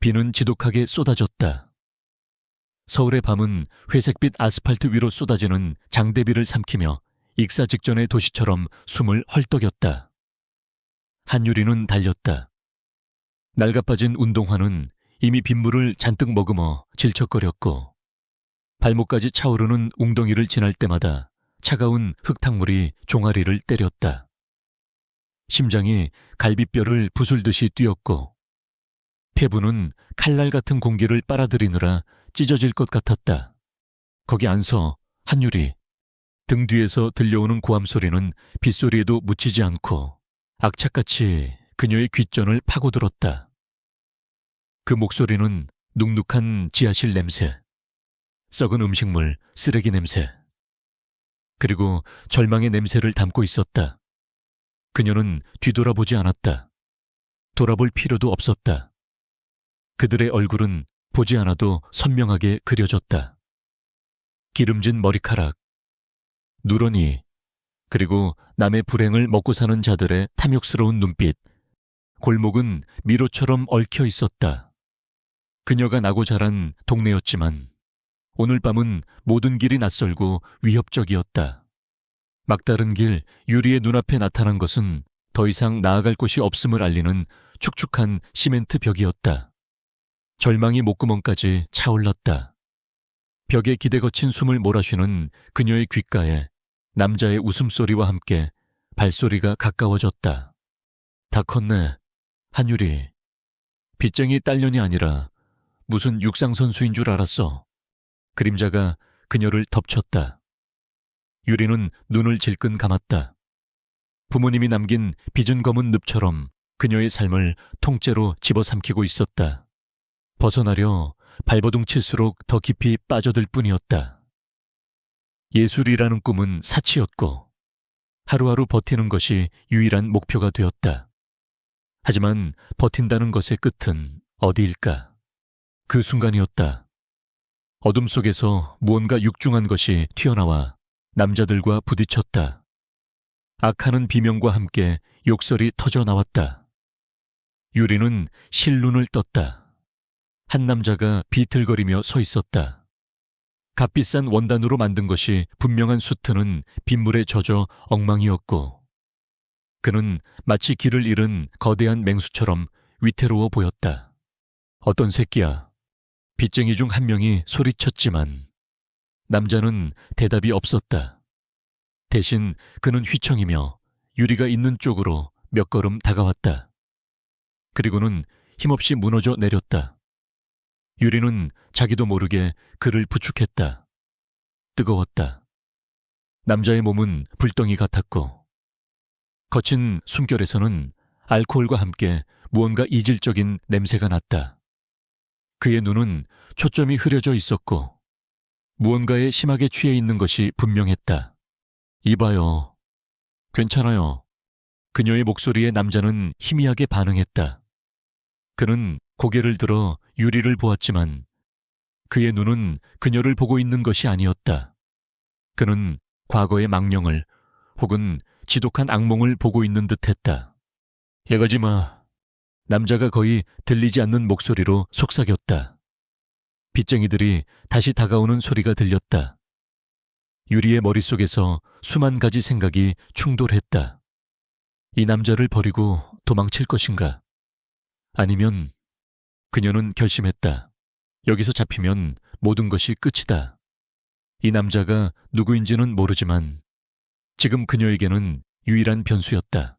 비는 지독하게 쏟아졌다. 서울의 밤은 회색빛 아스팔트 위로 쏟아지는 장대비를 삼키며 익사 직전의 도시처럼 숨을 헐떡였다. 한유리는 달렸다. 낡아빠진 운동화는 이미 빗물을 잔뜩 머금어 질척거렸고 발목까지 차오르는 웅덩이를 지날 때마다 차가운 흙탕물이 종아리를 때렸다. 심장이 갈비뼈를 부술듯이 뛰었고 폐부는 칼날 같은 공기를 빨아들이느라 찢어질 것 같았다. 거기 안 서, 한유리. 등 뒤에서 들려오는 고함 소리는 빗소리에도 묻히지 않고 악착같이 그녀의 귓전을 파고들었다. 그 목소리는 눅눅한 지하실 냄새, 썩은 음식물, 쓰레기 냄새, 그리고 절망의 냄새를 담고 있었다. 그녀는 뒤돌아보지 않았다. 돌아볼 필요도 없었다. 그들의 얼굴은 보지 않아도 선명하게 그려졌다. 기름진 머리카락, 누런이, 그리고 남의 불행을 먹고 사는 자들의 탐욕스러운 눈빛, 골목은 미로처럼 얽혀 있었다. 그녀가 나고 자란 동네였지만 오늘 밤은 모든 길이 낯설고 위협적이었다. 막다른 길 유리의 눈앞에 나타난 것은 더 이상 나아갈 곳이 없음을 알리는 축축한 시멘트 벽이었다. 절망이 목구멍까지 차올랐다. 벽에 기대 거친 숨을 몰아쉬는 그녀의 귓가에 남자의 웃음소리와 함께 발소리가 가까워졌다. 다 컸네, 한유리. 빚쟁이 딸년이 아니라 무슨 육상선수인 줄 알았어. 그림자가 그녀를 덮쳤다. 유리는 눈을 질끈 감았다. 부모님이 남긴 빚은 검은 늪처럼 그녀의 삶을 통째로 집어삼키고 있었다. 벗어나려 발버둥 칠수록 더 깊이 빠져들 뿐이었다. 예술이라는 꿈은 사치였고 하루하루 버티는 것이 유일한 목표가 되었다. 하지만 버틴다는 것의 끝은 어디일까? 그 순간이었다. 어둠 속에서 무언가 육중한 것이 튀어나와 남자들과 부딪혔다. 악하는 비명과 함께 욕설이 터져 나왔다. 유리는 실눈을 떴다. 한 남자가 비틀거리며 서 있었다. 값비싼 원단으로 만든 것이 분명한 수트는 빗물에 젖어 엉망이었고 그는 마치 길을 잃은 거대한 맹수처럼 위태로워 보였다. 어떤 새끼야. 빚쟁이 중 한 명이 소리쳤지만 남자는 대답이 없었다. 대신 그는 휘청이며 유리가 있는 쪽으로 몇 걸음 다가왔다. 그리고는 힘없이 무너져 내렸다. 유리는 자기도 모르게 그를 부축했다. 뜨거웠다. 남자의 몸은 불덩이 같았고 거친 숨결에서는 알코올과 함께 무언가 이질적인 냄새가 났다. 그의 눈은 초점이 흐려져 있었고 무언가에 심하게 취해 있는 것이 분명했다. 이봐요. 괜찮아요. 그녀의 목소리에 남자는 희미하게 반응했다. 그는 고개를 들어 유리를 보았지만 그의 눈은 그녀를 보고 있는 것이 아니었다. 그는 과거의 망령을 혹은 지독한 악몽을 보고 있는 듯했다. 얘가지 마. 남자가 거의 들리지 않는 목소리로 속삭였다. 빚쟁이들이 다시 다가오는 소리가 들렸다. 유리의 머릿속에서 수만 가지 생각이 충돌했다. 이 남자를 버리고 도망칠 것인가? 아니면 그녀는 결심했다. 여기서 잡히면 모든 것이 끝이다. 이 남자가 누구인지는 모르지만 지금 그녀에게는 유일한 변수였다.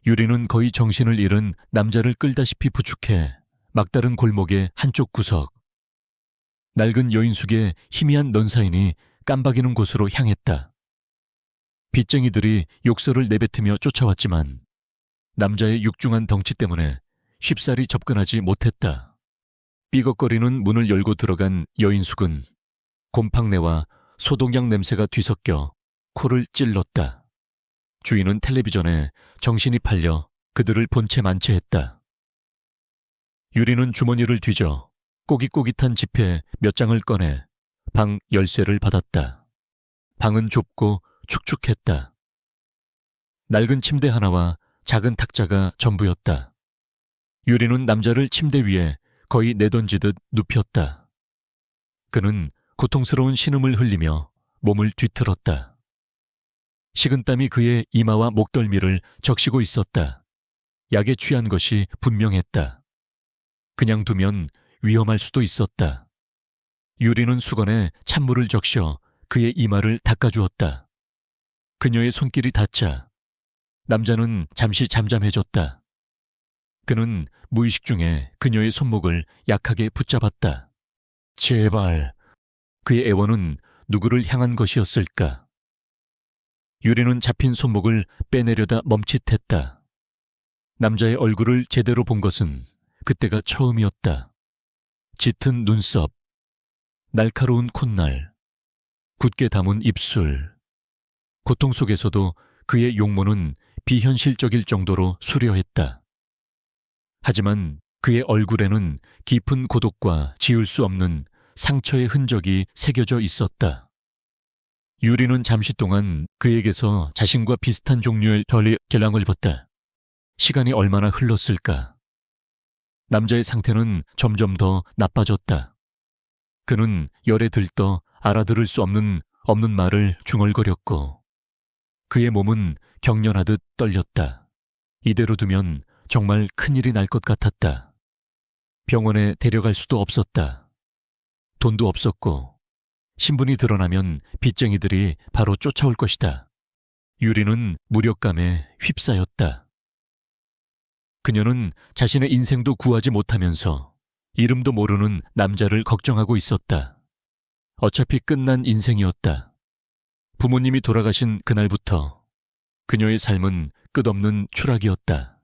유리는 거의 정신을 잃은 남자를 끌다시피 부축해 막다른 골목의 한쪽 구석. 낡은 여인숙의 희미한 넌사인이 깜박이는 곳으로 향했다. 빚쟁이들이 욕설을 내뱉으며 쫓아왔지만 남자의 육중한 덩치 때문에 쉽사리 접근하지 못했다. 삐걱거리는 문을 열고 들어간 여인숙은 곰팡내와 소독약 냄새가 뒤섞여 코를 찔렀다. 주인은 텔레비전에 정신이 팔려 그들을 본체 만체했다. 유리는 주머니를 뒤져 꼬깃꼬깃한 지폐 몇 장을 꺼내 방 열쇠를 받았다. 방은 좁고 축축했다. 낡은 침대 하나와 작은 탁자가 전부였다. 유리는 남자를 침대 위에 거의 내던지듯 눕혔다. 그는 고통스러운 신음을 흘리며 몸을 뒤틀었다. 식은땀이 그의 이마와 목덜미를 적시고 있었다. 약에 취한 것이 분명했다. 그냥 두면 위험할 수도 있었다. 유리는 수건에 찬물을 적셔 그의 이마를 닦아주었다. 그녀의 손길이 닿자 남자는 잠시 잠잠해졌다. 그는 무의식 중에 그녀의 손목을 약하게 붙잡았다. 제발. 그의 애원은 누구를 향한 것이었을까? 유리는 잡힌 손목을 빼내려다 멈칫했다. 남자의 얼굴을 제대로 본 것은 그때가 처음이었다. 짙은 눈썹, 날카로운 콧날, 굳게 담은 입술. 고통 속에서도 그의 용모는 비현실적일 정도로 수려했다. 하지만 그의 얼굴에는 깊은 고독과 지울 수 없는 상처의 흔적이 새겨져 있었다. 유리는 잠시 동안 그에게서 자신과 비슷한 종류의 결랑을 봤다. 시간이 얼마나 흘렀을까? 남자의 상태는 점점 더 나빠졌다. 그는 열에 들떠 알아들을 수 없는 말을 중얼거렸고 그의 몸은 경련하듯 떨렸다. 이대로 두면 정말 큰일이 날 것 같았다. 병원에 데려갈 수도 없었다. 돈도 없었고 신분이 드러나면 빚쟁이들이 바로 쫓아올 것이다. 유리는 무력감에 휩싸였다. 그녀는 자신의 인생도 구하지 못하면서 이름도 모르는 남자를 걱정하고 있었다. 어차피 끝난 인생이었다. 부모님이 돌아가신 그날부터 그녀의 삶은 끝없는 추락이었다.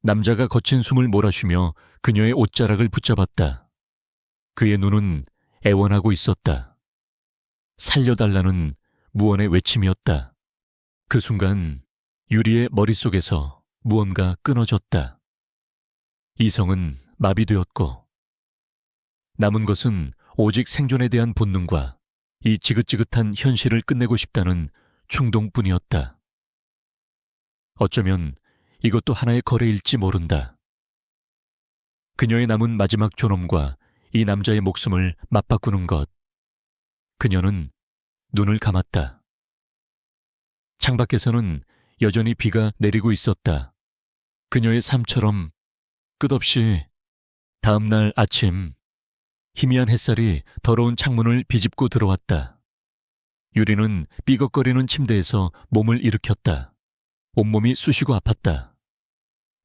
남자가 거친 숨을 몰아쉬며 그녀의 옷자락을 붙잡았다. 그의 눈은 애원하고 있었다. 살려달라는 무언의 외침이었다. 그 순간 유리의 머릿속에서 무언가 끊어졌다. 이성은 마비되었고 남은 것은 오직 생존에 대한 본능과 이 지긋지긋한 현실을 끝내고 싶다는 충동뿐이었다. 어쩌면 이것도 하나의 거래일지 모른다. 그녀의 남은 마지막 존엄과 이 남자의 목숨을 맞바꾸는 것. 그녀는 눈을 감았다. 창밖에서는 여전히 비가 내리고 있었다. 그녀의 삶처럼 끝없이. 다음 날 아침 희미한 햇살이 더러운 창문을 비집고 들어왔다. 유리는 삐걱거리는 침대에서 몸을 일으켰다. 온몸이 쑤시고 아팠다.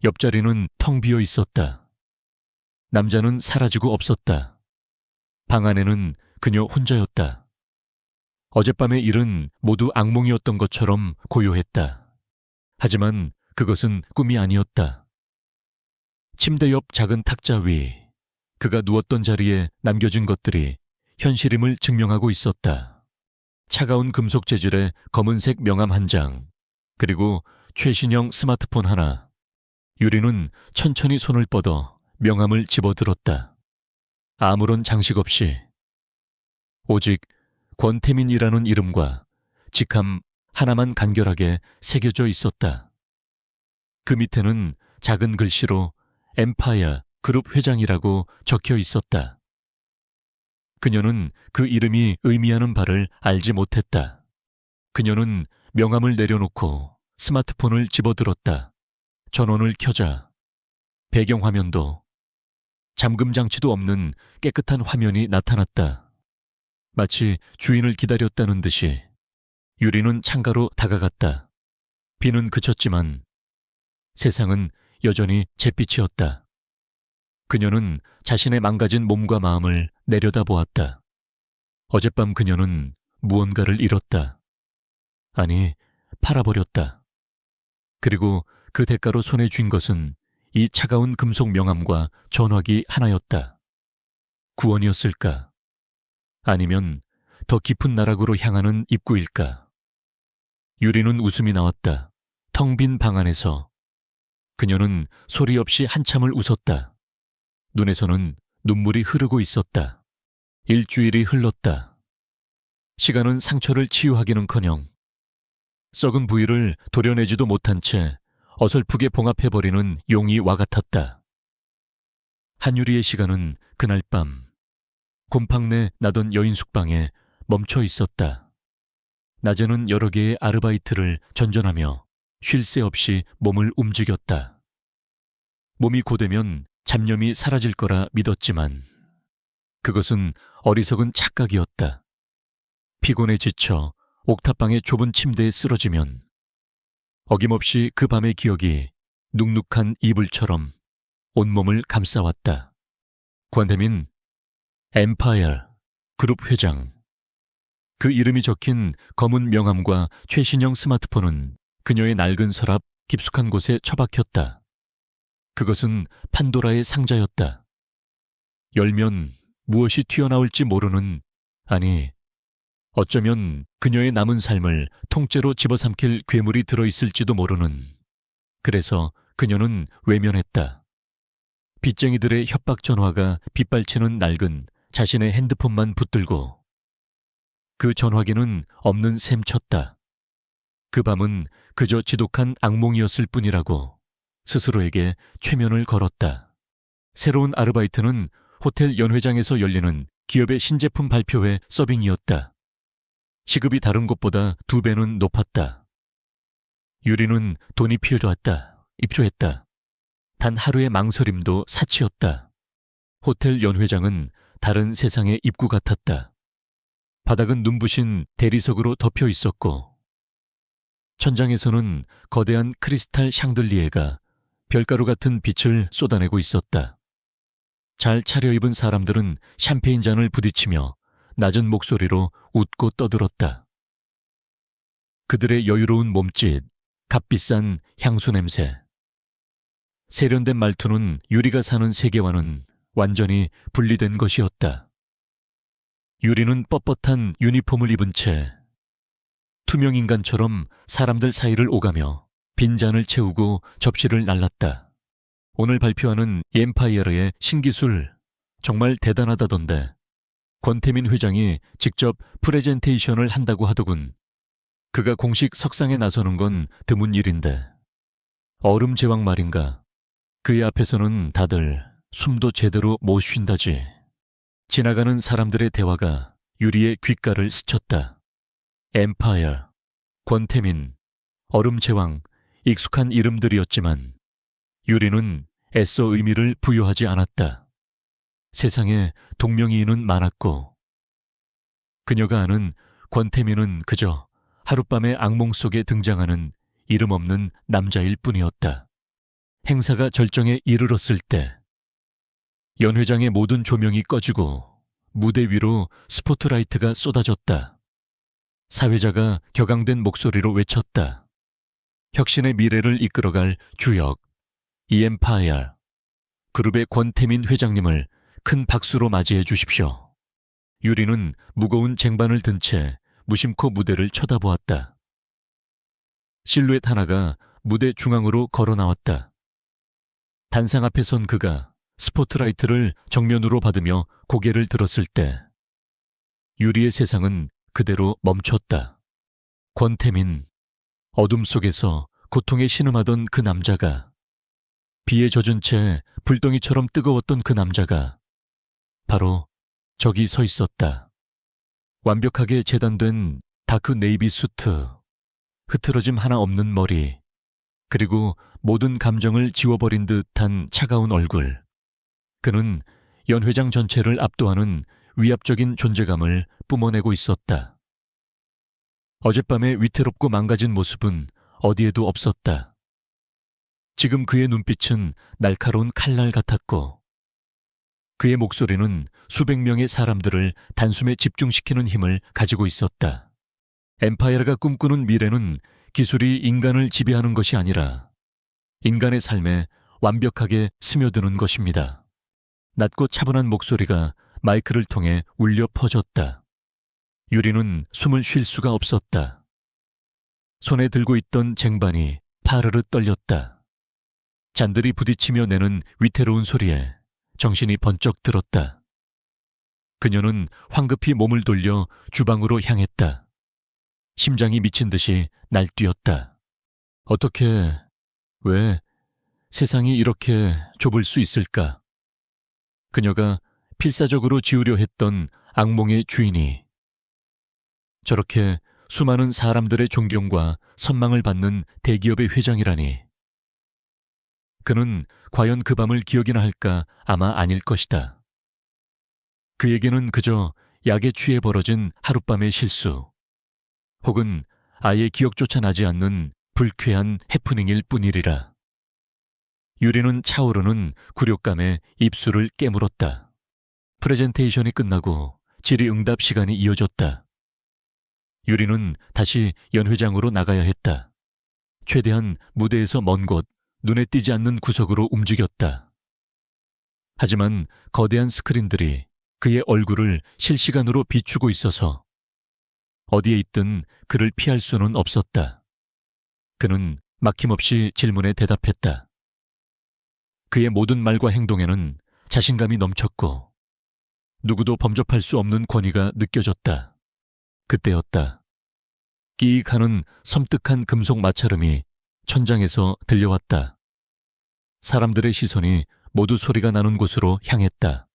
옆자리는 텅 비어 있었다. 남자는 사라지고 없었다. 방 안에는 그녀 혼자였다. 어젯밤의 일은 모두 악몽이었던 것처럼 고요했다. 하지만 그것은 꿈이 아니었다. 침대 옆 작은 탁자 위, 그가 누웠던 자리에 남겨진 것들이 현실임을 증명하고 있었다. 차가운 금속 재질의 검은색 명함 한 장, 그리고 최신형 스마트폰 하나. 유리는 천천히 손을 뻗어 명함을 집어들었다. 아무런 장식 없이 오직 권태민이라는 이름과 직함 하나만 간결하게 새겨져 있었다. 그 밑에는 작은 글씨로 엠파이어 그룹 회장이라고 적혀 있었다. 그녀는 그 이름이 의미하는 바를 알지 못했다. 그녀는 명함을 내려놓고 스마트폰을 집어들었다. 전원을 켜자 배경화면도 잠금 장치도 없는 깨끗한 화면이 나타났다. 마치 주인을 기다렸다는 듯이 유리는 창가로 다가갔다. 비는 그쳤지만 세상은 여전히 잿빛이었다. 그녀는 자신의 망가진 몸과 마음을 내려다보았다. 어젯밤 그녀는 무언가를 잃었다. 아니, 팔아버렸다. 그리고 그 대가로 손에 쥔 것은 이 차가운 금속 명함과 전화기 하나였다. 구원이었을까? 아니면 더 깊은 나락으로 향하는 입구일까? 유리는 웃음이 나왔다. 텅 빈 방 안에서 그녀는 소리 없이 한참을 웃었다. 눈에서는 눈물이 흐르고 있었다. 일주일이 흘렀다. 시간은 상처를 치유하기는커녕 썩은 부위를 도려내지도 못한 채 어설프게 봉합해버리는 용이 와 같았다. 한유리의 시간은 그날 밤 곰팡내 나던 여인 숙방에 멈춰 있었다. 낮에는 여러 개의 아르바이트를 전전하며 쉴 새 없이 몸을 움직였다. 몸이 고되면 잡념이 사라질 거라 믿었지만 그것은 어리석은 착각이었다. 피곤에 지쳐 옥탑방의 좁은 침대에 쓰러지면 어김없이 그 밤의 기억이 눅눅한 이불처럼 온몸을 감싸왔다. 권태민 엠파이어 그룹 회장. 그 이름이 적힌 검은 명함과 최신형 스마트폰은 그녀의 낡은 서랍 깊숙한 곳에 처박혔다. 그것은 판도라의 상자였다. 열면 무엇이 튀어나올지 모르는, 아니, 어쩌면 그녀의 남은 삶을 통째로 집어삼킬 괴물이 들어있을지도 모르는. 그래서 그녀는 외면했다. 빚쟁이들의 협박 전화가 빗발치는 낡은 자신의 핸드폰만 붙들고 그 전화기는 없는 셈 쳤다. 그 밤은 그저 지독한 악몽이었을 뿐이라고 스스로에게 최면을 걸었다. 새로운 아르바이트는 호텔 연회장에서 열리는 기업의 신제품 발표회 서빙이었다. 시급이 다른 곳보다 2배는 높았다. 유리는 돈이 필요했다. 단 하루의 망설임도 사치였다. 호텔 연회장은 다른 세상의 입구 같았다. 바닥은 눈부신 대리석으로 덮여 있었고 천장에서는 거대한 크리스탈 샹들리에가 별가루 같은 빛을 쏟아내고 있었다. 잘 차려입은 사람들은 샴페인 잔을 부딪히며 낮은 목소리로 웃고 떠들었다. 그들의 여유로운 몸짓, 값비싼 향수 냄새. 세련된 말투는 유리가 사는 세계와는 완전히 분리된 것이었다. 유리는 뻣뻣한 유니폼을 입은 채 투명 인간처럼 사람들 사이를 오가며 빈잔을 채우고 접시를 날랐다. 오늘 발표하는 엠파이어의 신기술 정말 대단하다던데. 권태민 회장이 직접 프레젠테이션을 한다고 하더군. 그가 공식 석상에 나서는 건 드문 일인데. 얼음 제왕 말인가. 그의 앞에서는 다들 숨도 제대로 못 쉰다지. 지나가는 사람들의 대화가 유리의 귓가를 스쳤다. 엠파이어, 권태민, 얼음 제왕, 익숙한 이름들이었지만 유리는 애써 의미를 부여하지 않았다. 세상에 동명이인은 많았고 그녀가 아는 권태민은 그저 하룻밤의 악몽 속에 등장하는 이름 없는 남자일 뿐이었다. 행사가 절정에 이르렀을 때 연회장의 모든 조명이 꺼지고 무대 위로 스포트라이트가 쏟아졌다. 사회자가 격앙된 목소리로 외쳤다. 혁신의 미래를 이끌어갈 주역, 엠파이어 그룹의 권태민 회장님을 큰 박수로 맞이해 주십시오. 유리는 무거운 쟁반을 든 채 무심코 무대를 쳐다보았다. 실루엣 하나가 무대 중앙으로 걸어 나왔다. 단상 앞에 선 그가 스포트라이트를 정면으로 받으며 고개를 들었을 때 유리의 세상은 그대로 멈췄다. 권태민, 어둠 속에서 고통에 신음하던 그 남자가, 비에 젖은 채 불덩이처럼 뜨거웠던 그 남자가 바로 저기 서 있었다. 완벽하게 재단된 다크 네이비 수트, 흐트러짐 하나 없는 머리, 그리고 모든 감정을 지워버린 듯한 차가운 얼굴. 그는 연회장 전체를 압도하는 위압적인 존재감을 뿜어내고 있었다. 어젯밤의 위태롭고 망가진 모습은 어디에도 없었다. 지금 그의 눈빛은 날카로운 칼날 같았고 그의 목소리는 수백 명의 사람들을 단숨에 집중시키는 힘을 가지고 있었다. 엠파이어가 꿈꾸는 미래는 기술이 인간을 지배하는 것이 아니라 인간의 삶에 완벽하게 스며드는 것입니다. 낮고 차분한 목소리가 마이크를 통해 울려 퍼졌다. 유리는 숨을 쉴 수가 없었다. 손에 들고 있던 쟁반이 파르르 떨렸다. 잔들이 부딪히며 내는 위태로운 소리에 정신이 번쩍 들었다. 그녀는 황급히 몸을 돌려 주방으로 향했다. 심장이 미친 듯이 날뛰었다. 어떻게, 왜 세상이 이렇게 좁을 수 있을까? 그녀가 필사적으로 지으려 했던 악몽의 주인이 저렇게 수많은 사람들의 존경과 선망을 받는 대기업의 회장이라니. 그는 과연 그 밤을 기억이나 할까? 아마 아닐 것이다. 그에게는 그저 약에 취해 벌어진 하룻밤의 실수, 혹은 아예 기억조차 나지 않는 불쾌한 해프닝일 뿐이리라. 유리는 차오르는 굴욕감에 입술을 깨물었다. 프레젠테이션이 끝나고 질의응답 시간이 이어졌다. 유리는 다시 연회장으로 나가야 했다. 최대한 무대에서 먼 곳, 눈에 띄지 않는 구석으로 움직였다. 하지만 거대한 스크린들이 그의 얼굴을 실시간으로 비추고 있어서 어디에 있든 그를 피할 수는 없었다. 그는 막힘없이 질문에 대답했다. 그의 모든 말과 행동에는 자신감이 넘쳤고 누구도 범접할 수 없는 권위가 느껴졌다. 그때였다. 끼익 하는 섬뜩한 금속 마찰음이 천장에서 들려왔다. 사람들의 시선이 모두 소리가 나는 곳으로 향했다.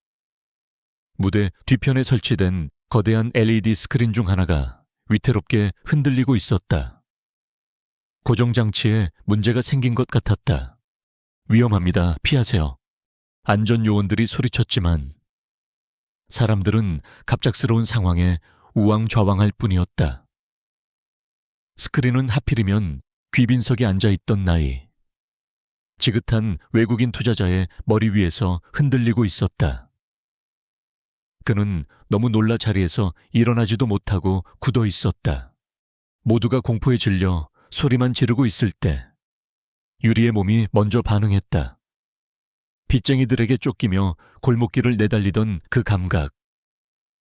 무대 뒤편에 설치된 거대한 LED 스크린 중 하나가 위태롭게 흔들리고 있었다. 고정장치에 문제가 생긴 것 같았다. 위험합니다. 피하세요. 안전요원들이 소리쳤지만 사람들은 갑작스러운 상황에 우왕좌왕할 뿐이었다. 스크린은 하필이면 귀빈석에 앉아있던 나이. 지긋한 외국인 투자자의 머리 위에서 흔들리고 있었다. 그는 너무 놀라 자리에서 일어나지도 못하고 굳어 있었다. 모두가 공포에 질려 소리만 지르고 있을 때 유리의 몸이 먼저 반응했다. 빚쟁이들에게 쫓기며 골목길을 내달리던 그 감각,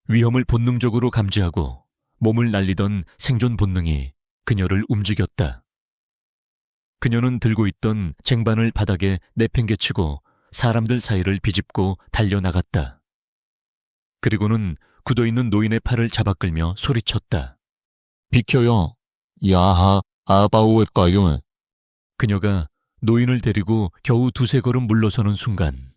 위험을 본능적으로 감지하고 몸을 날리던 생존 본능이 그녀를 움직였다. 그녀는 들고 있던 쟁반을 바닥에 내팽개치고 사람들 사이를 비집고 달려나갔다. 그리고는 굳어있는 노인의 팔을 잡아끌며 소리쳤다. 비켜요. 야하 아바오일까요? 그녀가 노인을 데리고 겨우 두세 걸음 물러서는 순간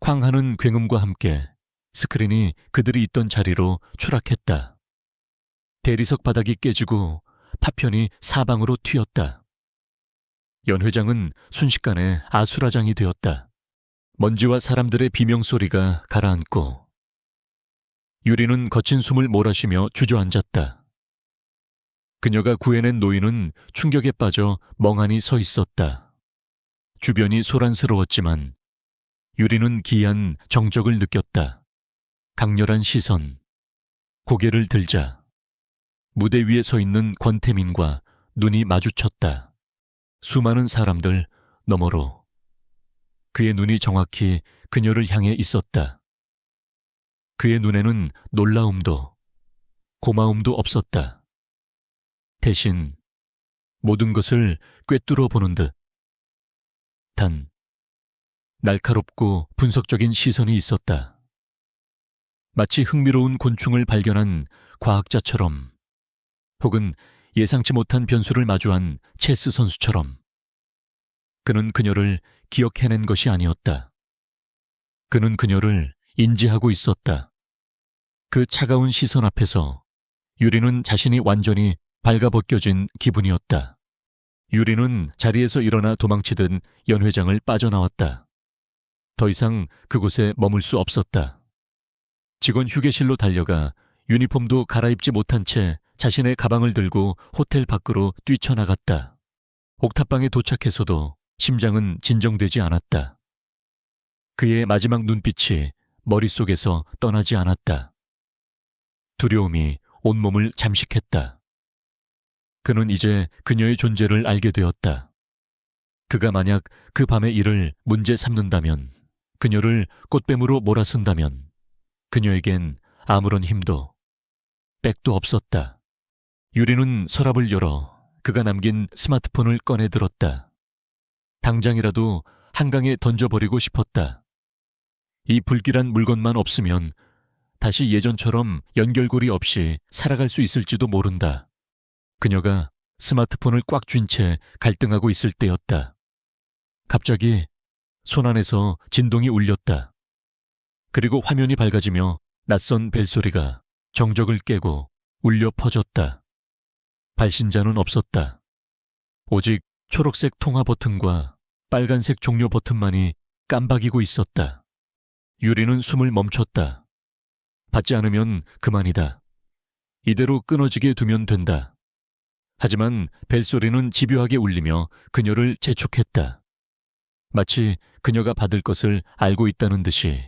쾅 하는 굉음과 함께 스크린이 그들이 있던 자리로 추락했다. 대리석 바닥이 깨지고 파편이 사방으로 튀었다. 연 회장은 순식간에 아수라장이 되었다. 먼지와 사람들의 비명소리가 가라앉고 유리는 거친 숨을 몰아쉬며 주저앉았다. 그녀가 구해낸 노인은 충격에 빠져 멍하니 서 있었다. 주변이 소란스러웠지만 유리는 기이한 정적을 느꼈다. 강렬한 시선, 고개를 들자 무대 위에 서 있는 권태민과 눈이 마주쳤다. 수많은 사람들 너머로 그의 눈이 정확히 그녀를 향해 있었다. 그의 눈에는 놀라움도 고마움도 없었다. 대신 모든 것을 꿰뚫어 보는 듯 단 날카롭고 분석적인 시선이 있었다. 마치 흥미로운 곤충을 발견한 과학자처럼 혹은 예상치 못한 변수를 마주한 체스 선수처럼 그는 그녀를 기억해낸 것이 아니었다. 그는 그녀를 인지하고 있었다. 그 차가운 시선 앞에서 유리는 자신이 완전히 발가벗겨진 기분이었다. 유리는 자리에서 일어나 도망치듯 연 회장을 빠져나왔다. 더 이상 그곳에 머물 수 없었다. 직원 휴게실로 달려가 유니폼도 갈아입지 못한 채 자신의 가방을 들고 호텔 밖으로 뛰쳐나갔다. 옥탑방에 도착해서도 심장은 진정되지 않았다. 그의 마지막 눈빛이 머릿속에서 떠나지 않았다. 두려움이 온몸을 잠식했다. 그는 이제 그녀의 존재를 알게 되었다. 그가 만약 그 밤의 일을 문제 삼는다면, 그녀를 꽃뱀으로 몰아쓴다면 그녀에겐 아무런 힘도 백도 없었다. 유리는 서랍을 열어 그가 남긴 스마트폰을 꺼내 들었다. 당장이라도 한강에 던져버리고 싶었다. 이 불길한 물건만 없으면 다시 예전처럼 연결고리 없이 살아갈 수 있을지도 모른다. 그녀가 스마트폰을 꽉 쥔 채 갈등하고 있을 때였다. 갑자기 손 안에서 진동이 울렸다. 그리고 화면이 밝아지며 낯선 벨소리가 정적을 깨고 울려 퍼졌다. 발신자는 없었다. 오직 초록색 통화 버튼과 빨간색 종료 버튼만이 깜박이고 있었다. 유리는 숨을 멈췄다. 받지 않으면 그만이다. 이대로 끊어지게 두면 된다. 하지만 벨소리는 집요하게 울리며 그녀를 재촉했다. 마치 그녀가 받을 것을 알고 있다는 듯이.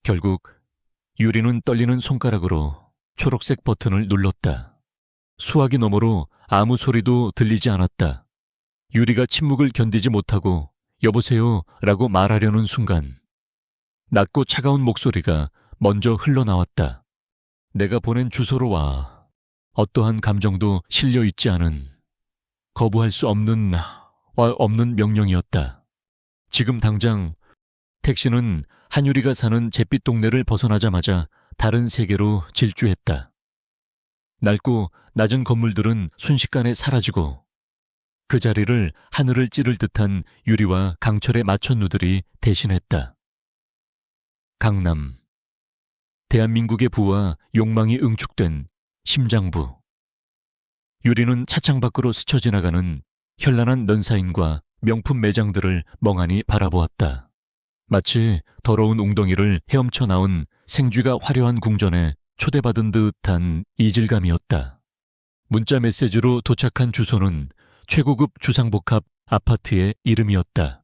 결국 유리는 떨리는 손가락으로 초록색 버튼을 눌렀다. 수화기 너머로 아무 소리도 들리지 않았다. 유리가 침묵을 견디지 못하고 여보세요 라고 말하려는 순간 낮고 차가운 목소리가 먼저 흘러나왔다. 내가 보낸 주소로 와. 어떠한 감정도 실려있지 않은 거부할 수 없는 명령이었다. 지금 당장. 택시는 한유리가 사는 잿빛 동네를 벗어나자마자 다른 세계로 질주했다. 낡고 낮은 건물들은 순식간에 사라지고 그 자리를 하늘을 찌를 듯한 유리와 강철의 마천루들이 대신했다. 강남. 대한민국의 부와 욕망이 응축된 심장부. 유리는 차창 밖으로 스쳐 지나가는 현란한 넌사인과 명품 매장들을 멍하니 바라보았다. 마치 더러운 웅덩이를 헤엄쳐 나온 생쥐가 화려한 궁전에 초대받은 듯한 이질감이었다. 문자 메시지로 도착한 주소는 최고급 주상복합 아파트의 이름이었다.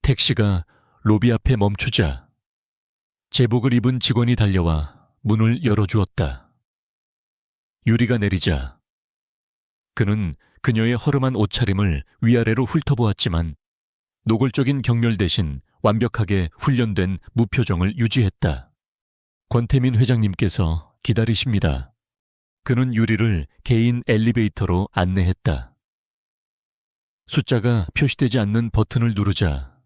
택시가 로비 앞에 멈추자 제복을 입은 직원이 달려와 문을 열어주었다. 유리가 내리자 그는 그녀의 허름한 옷차림을 위아래로 훑어보았지만 노골적인 경멸 대신 완벽하게 훈련된 무표정을 유지했다. 권태민 회장님께서 기다리십니다. 그는 유리를 개인 엘리베이터로 안내했다. 숫자가 표시되지 않는 버튼을 누르자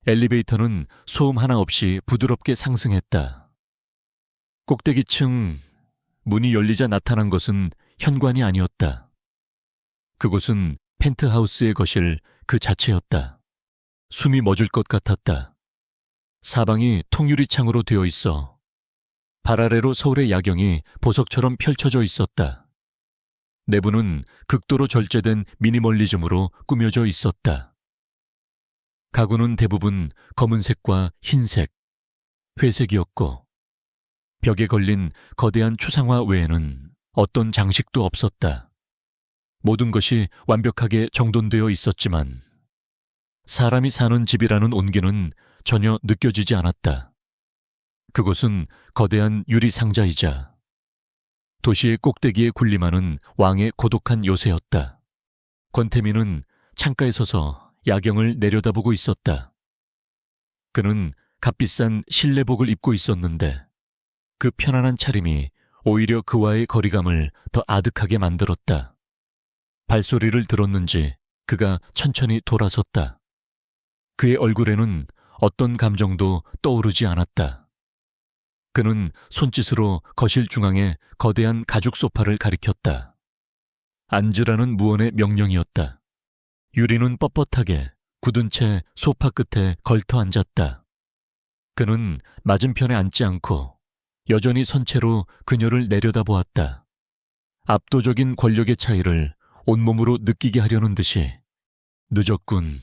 엘리베이터는 소음 하나 없이 부드럽게 상승했다. 꼭대기층. 문이 열리자 나타난 것은 현관이 아니었다. 그곳은 펜트하우스의 거실 그 자체였다. 숨이 멎을 것 같았다. 사방이 통유리창으로 되어 있어 발 아래로 서울의 야경이 보석처럼 펼쳐져 있었다. 내부는 극도로 절제된 미니멀리즘으로 꾸며져 있었다. 가구는 대부분 검은색과 흰색, 회색이었고 벽에 걸린 거대한 추상화 외에는 어떤 장식도 없었다. 모든 것이 완벽하게 정돈되어 있었지만 사람이 사는 집이라는 온기는 전혀 느껴지지 않았다. 그곳은 거대한 유리 상자이자 도시의 꼭대기에 군림하는 왕의 고독한 요새였다. 권태민은 창가에 서서 야경을 내려다보고 있었다. 그는 값비싼 실내복을 입고 있었는데 그 편안한 차림이 오히려 그와의 거리감을 더 아득하게 만들었다. 발소리를 들었는지 그가 천천히 돌아섰다. 그의 얼굴에는 어떤 감정도 떠오르지 않았다. 그는 손짓으로 거실 중앙에 거대한 가죽 소파를 가리켰다. 앉으라는 무언의 명령이었다. 유리는 뻣뻣하게 굳은 채 소파 끝에 걸터 앉았다. 그는 맞은편에 앉지 않고 여전히 선 채로 그녀를 내려다보았다. 압도적인 권력의 차이를 온몸으로 느끼게 하려는 듯이 늦었군.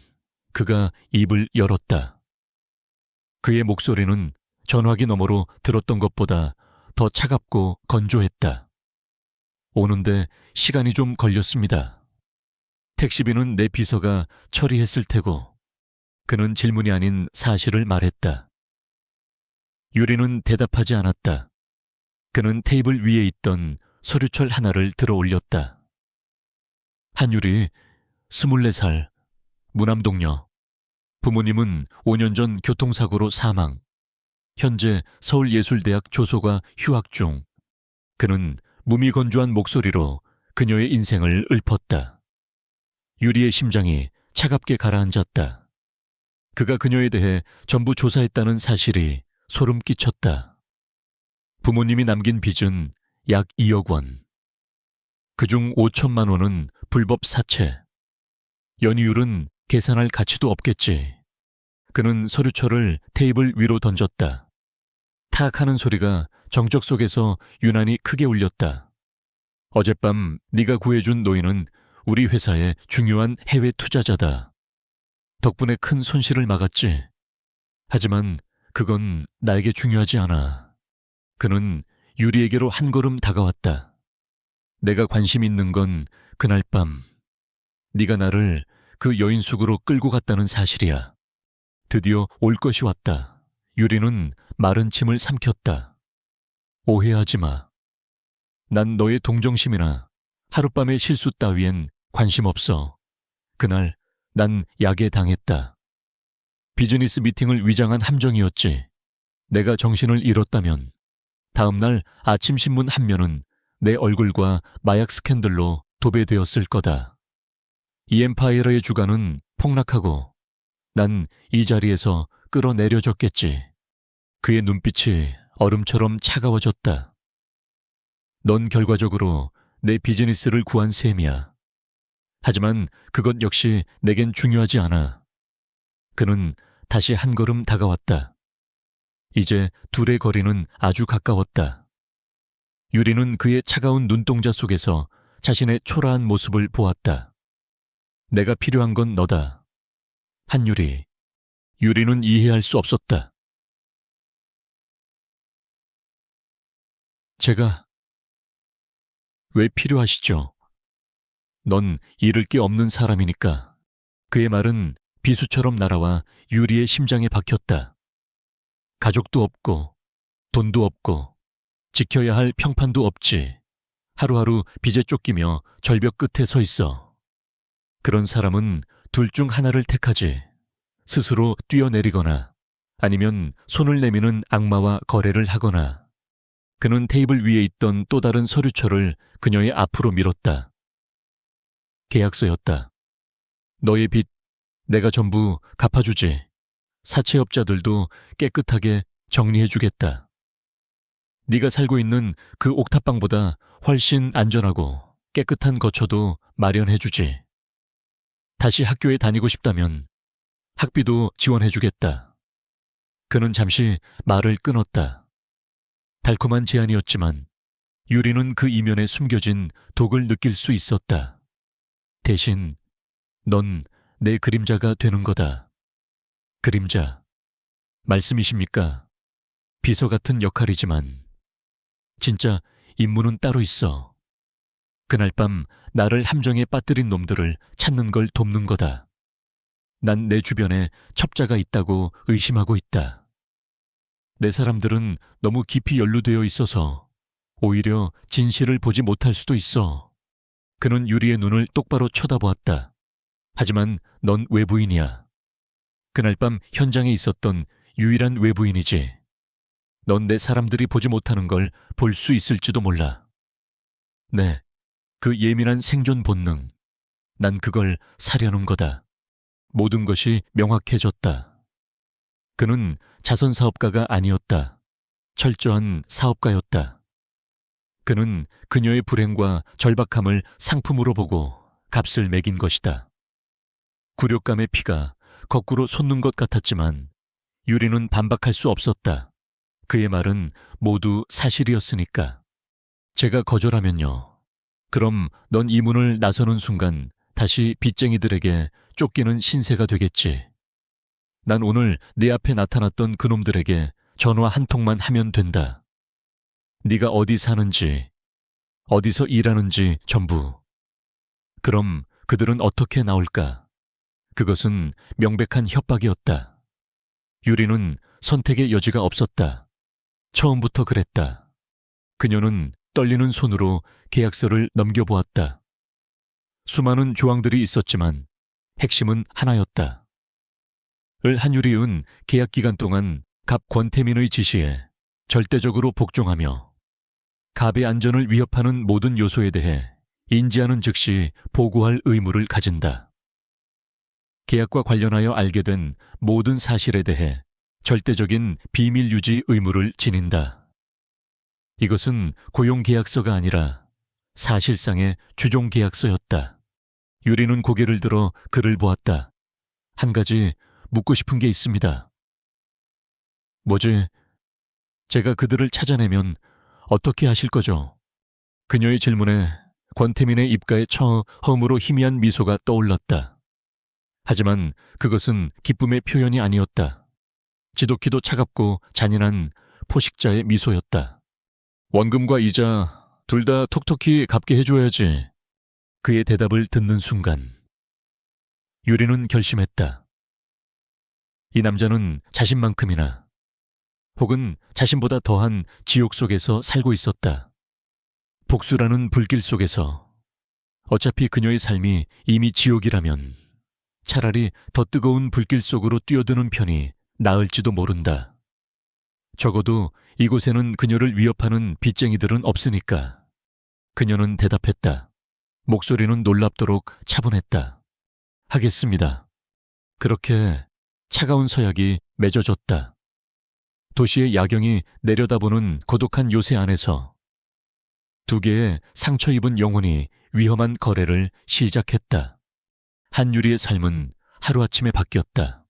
그가 입을 열었다. 그의 목소리는 전화기 너머로 들었던 것보다 더 차갑고 건조했다. 오는데 시간이 좀 걸렸습니다. 택시비는 내 비서가 처리했을 테고. 그는 질문이 아닌 사실을 말했다. 유리는 대답하지 않았다. 그는 테이블 위에 있던 서류철 하나를 들어 올렸다. 한유리, 24살, 무남동녀. 부모님은 5년 전 교통사고로 사망. 현재 서울예술대학 조소과 휴학 중. 그는 무미건조한 목소리로 그녀의 인생을 읊었다. 유리의 심장이 차갑게 가라앉았다. 그가 그녀에 대해 전부 조사했다는 사실이 소름 끼쳤다. 부모님이 남긴 빚은 약 2억 원. 그중 5천만 원은 불법 사채. 연이율은 계산할 가치도 없겠지. 그는 서류철을 테이블 위로 던졌다. 탁 하는 소리가 정적 속에서 유난히 크게 울렸다. 어젯밤 네가 구해준 노인은 우리 회사의 중요한 해외 투자자다. 덕분에 큰 손실을 막았지. 하지만 그건 나에게 중요하지 않아. 그는 유리에게로 한 걸음 다가왔다. 내가 관심 있는 건 그날 밤 네가 나를 그 여인숙으로 끌고 갔다는 사실이야. 드디어 올 것이 왔다. 유리는 마른 침을 삼켰다. 오해하지 마. 난 너의 동정심이나 하룻밤의 실수 따위엔 관심 없어. 그날 난 약에 당했다. 비즈니스 미팅을 위장한 함정이었지. 내가 정신을 잃었다면 다음날 아침 신문 한 면은 내 얼굴과 마약 스캔들로 도배되었을 거다. 이 엠파이어의 주가는 폭락하고 난 이 자리에서 끌어내려졌겠지. 그의 눈빛이 얼음처럼 차가워졌다. 넌 결과적으로 내 비즈니스를 구한 셈이야. 하지만 그것 역시 내겐 중요하지 않아. 그는 다시 한 걸음 다가왔다. 이제 둘의 거리는 아주 가까웠다. 유리는 그의 차가운 눈동자 속에서 자신의 초라한 모습을 보았다. 내가 필요한 건 너다. 한유리. 유리는 이해할 수 없었다. 제가 왜 필요하시죠? 넌 잃을 게 없는 사람이니까. 그의 말은 비수처럼 날아와 유리의 심장에 박혔다. 가족도 없고 돈도 없고 지켜야 할 평판도 없지. 하루하루 빚에 쫓기며 절벽 끝에 서 있어. 그런 사람은 둘 중 하나를 택하지. 스스로 뛰어내리거나 아니면 손을 내미는 악마와 거래를 하거나. 그는 테이블 위에 있던 또 다른 서류철을 그녀의 앞으로 밀었다. 계약서였다. 너의 빚 내가 전부 갚아주지. 사채업자들도 깨끗하게 정리해주겠다. 네가 살고 있는 그 옥탑방보다 훨씬 안전하고 깨끗한 거처도 마련해주지. 다시 학교에 다니고 싶다면 학비도 지원해주겠다. 그는 잠시 말을 끊었다. 달콤한 제안이었지만 유리는 그 이면에 숨겨진 독을 느낄 수 있었다. 대신 넌 내 그림자가 되는 거다. 그림자. 말씀이십니까? 비서 같은 역할이지만 진짜 임무는 따로 있어. 그날 밤 나를 함정에 빠뜨린 놈들을 찾는 걸 돕는 거다. 난 내 주변에 첩자가 있다고 의심하고 있다. 내 사람들은 너무 깊이 연루되어 있어서 오히려 진실을 보지 못할 수도 있어. 그는 유리의 눈을 똑바로 쳐다보았다. 하지만 넌 외부인이야. 그날 밤 현장에 있었던 유일한 외부인이지. 넌 내 사람들이 보지 못하는 걸 볼 수 있을지도 몰라. 네, 그 예민한 생존 본능. 난 그걸 사려는 거다. 모든 것이 명확해졌다. 그는 자선사업가가 아니었다. 철저한 사업가였다. 그는 그녀의 불행과 절박함을 상품으로 보고 값을 매긴 것이다. 굴욕감의 피가 거꾸로 솟는 것 같았지만 유리는 반박할 수 없었다. 그의 말은 모두 사실이었으니까. 제가 거절하면요. 그럼 넌 이 문을 나서는 순간 다시 빚쟁이들에게 쫓기는 신세가 되겠지. 난 오늘 내 앞에 나타났던 그놈들에게 전화 한 통만 하면 된다. 네가 어디 사는지, 어디서 일하는지 전부. 그럼 그들은 어떻게 나올까? 그것은 명백한 협박이었다. 유리는 선택의 여지가 없었다. 처음부터 그랬다. 그녀는 떨리는 손으로 계약서를 넘겨보았다. 수많은 조항들이 있었지만 핵심은 하나였다. 을 한유리은 계약 기간 동안 갑 권태민의 지시에 절대적으로 복종하며 갑의 안전을 위협하는 모든 요소에 대해 인지하는 즉시 보고할 의무를 가진다. 계약과 관련하여 알게 된 모든 사실에 대해 절대적인 비밀 유지 의무를 지닌다. 이것은 고용계약서가 아니라 사실상의 주종계약서였다. 유리는 고개를 들어 그를 보았다. 한 가지 묻고 싶은 게 있습니다. 뭐지? 제가 그들을 찾아내면 어떻게 하실 거죠? 그녀의 질문에 권태민의 입가에 처음으로 희미한 미소가 떠올랐다. 하지만 그것은 기쁨의 표현이 아니었다. 지독히도 차갑고 잔인한 포식자의 미소였다. 원금과 이자 둘 다 톡톡히 갚게 해줘야지. 그의 대답을 듣는 순간 유리는 결심했다. 이 남자는 자신만큼이나 혹은 자신보다 더한 지옥 속에서 살고 있었다. 복수라는 불길 속에서 어차피 그녀의 삶이 이미 지옥이라면 차라리 더 뜨거운 불길 속으로 뛰어드는 편이 나을지도 모른다. 적어도 이곳에는 그녀를 위협하는 빚쟁이들은 없으니까. 그녀는 대답했다. 목소리는 놀랍도록 차분했다. 하겠습니다. 그렇게 차가운 서약이 맺어졌다. 도시의 야경이 내려다보는 고독한 요새 안에서 두 개의 상처 입은 영혼이 위험한 거래를 시작했다. 한유리의 삶은 하루아침에 바뀌었다.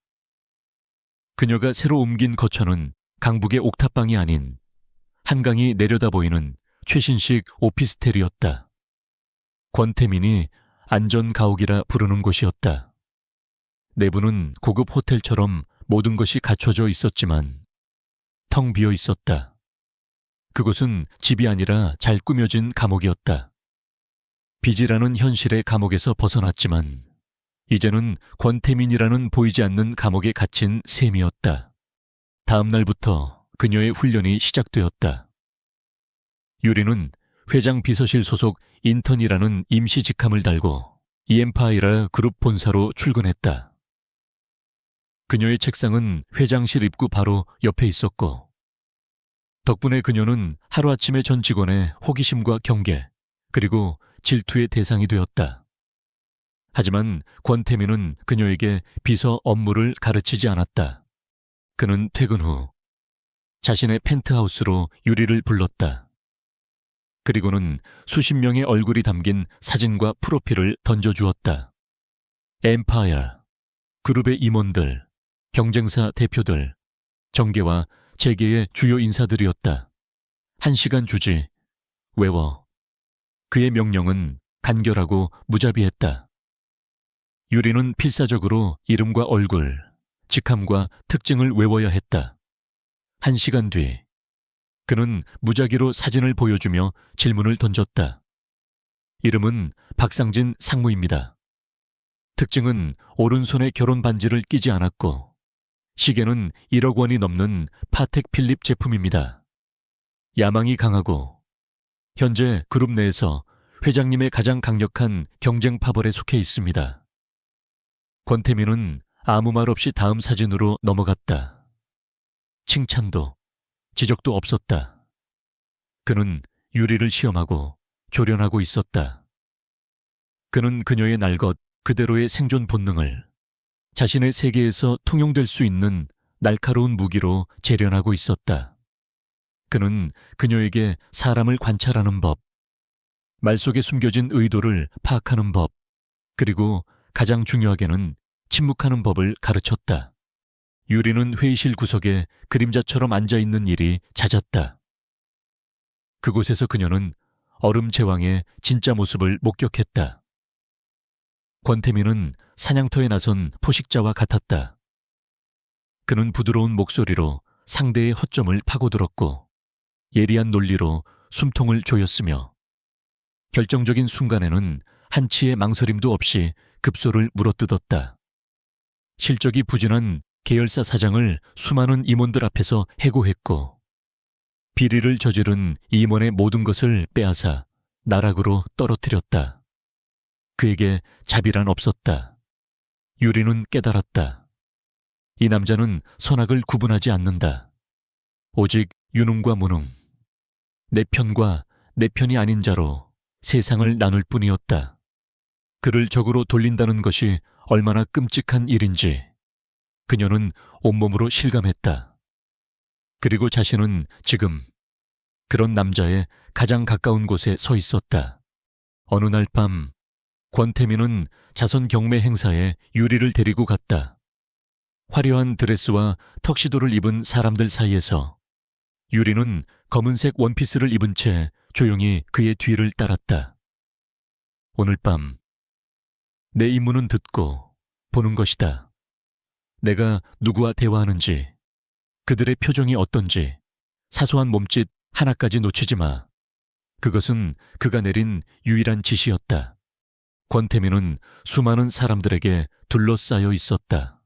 그녀가 새로 옮긴 거처는 강북의 옥탑방이 아닌 한강이 내려다보이는 최신식 오피스텔이었다. 권태민이 안전가옥이라 부르는 곳이었다. 내부는 고급 호텔처럼 모든 것이 갖춰져 있었지만 텅 비어 있었다. 그곳은 집이 아니라 잘 꾸며진 감옥이었다. 빚이라는 현실의 감옥에서 벗어났지만 이제는 권태민이라는 보이지 않는 감옥에 갇힌 셈이었다. 다음 날부터 그녀의 훈련이 시작되었다. 유리는 회장 비서실 소속 인턴이라는 임시 직함을 달고 이엠파이라 그룹 본사로 출근했다. 그녀의 책상은 회장실 입구 바로 옆에 있었고 덕분에 그녀는 하루아침에 전 직원의 호기심과 경계 그리고 질투의 대상이 되었다. 하지만 권태민은 그녀에게 비서 업무를 가르치지 않았다. 그는 퇴근 후 자신의 펜트하우스로 유리를 불렀다. 그리고는 수십 명의 얼굴이 담긴 사진과 프로필을 던져주었다. 엠파이어, 그룹의 임원들, 경쟁사 대표들, 정계와 재계의 주요 인사들이었다. 1시간 주지, 외워. 그의 명령은 간결하고 무자비했다. 유리는 필사적으로 이름과 얼굴, 직함과 특징을 외워야 했다. 1시간 뒤, 그는 무작위로 사진을 보여주며 질문을 던졌다. 이름은 박상진 상무입니다. 특징은 오른손에 결혼 반지를 끼지 않았고 시계는 1억 원이 넘는 파텍 필립 제품입니다. 야망이 강하고 현재 그룹 내에서 회장님의 가장 강력한 경쟁 파벌에 속해 있습니다. 권태민은 아무 말 없이 다음 사진으로 넘어갔다. 칭찬도 지적도 없었다. 그는 유리를 시험하고 조련하고 있었다. 그는 그녀의 날 것 그대로의 생존 본능을 자신의 세계에서 통용될 수 있는 날카로운 무기로 재련하고 있었다. 그는 그녀에게 사람을 관찰하는 법, 말 속에 숨겨진 의도를 파악하는 법, 그리고 가장 중요하게는 침묵하는 법을 가르쳤다. 유리는 회의실 구석에 그림자처럼 앉아있는 일이 잦았다. 그곳에서 그녀는 얼음 제왕의 진짜 모습을 목격했다. 권태민은 사냥터에 나선 포식자와 같았다. 그는 부드러운 목소리로 상대의 허점을 파고들었고 예리한 논리로 숨통을 조였으며 결정적인 순간에는 한치의 망설임도 없이 급소를 물어뜯었다. 실적이 부진한 계열사 사장을 수많은 임원들 앞에서 해고했고 비리를 저지른 임원의 모든 것을 빼앗아 나락으로 떨어뜨렸다. 그에게 자비란 없었다. 유리는 깨달았다. 이 남자는 선악을 구분하지 않는다. 오직 유능과 무능, 내 편과 내 편이 아닌 자로 세상을 나눌 뿐이었다. 그를 적으로 돌린다는 것이 얼마나 끔찍한 일인지 그녀는 온몸으로 실감했다. 그리고 자신은 지금 그런 남자의 가장 가까운 곳에 서 있었다. 어느 날 밤 권태민은 자선 경매 행사에 유리를 데리고 갔다. 화려한 드레스와 턱시도를 입은 사람들 사이에서 유리는 검은색 원피스를 입은 채 조용히 그의 뒤를 따랐다. 오늘 밤 내 임무는 듣고 보는 것이다. 내가 누구와 대화하는지, 그들의 표정이 어떤지, 사소한 몸짓 하나까지 놓치지 마. 그것은 그가 내린 유일한 지시였다. 권태민은 수많은 사람들에게 둘러싸여 있었다.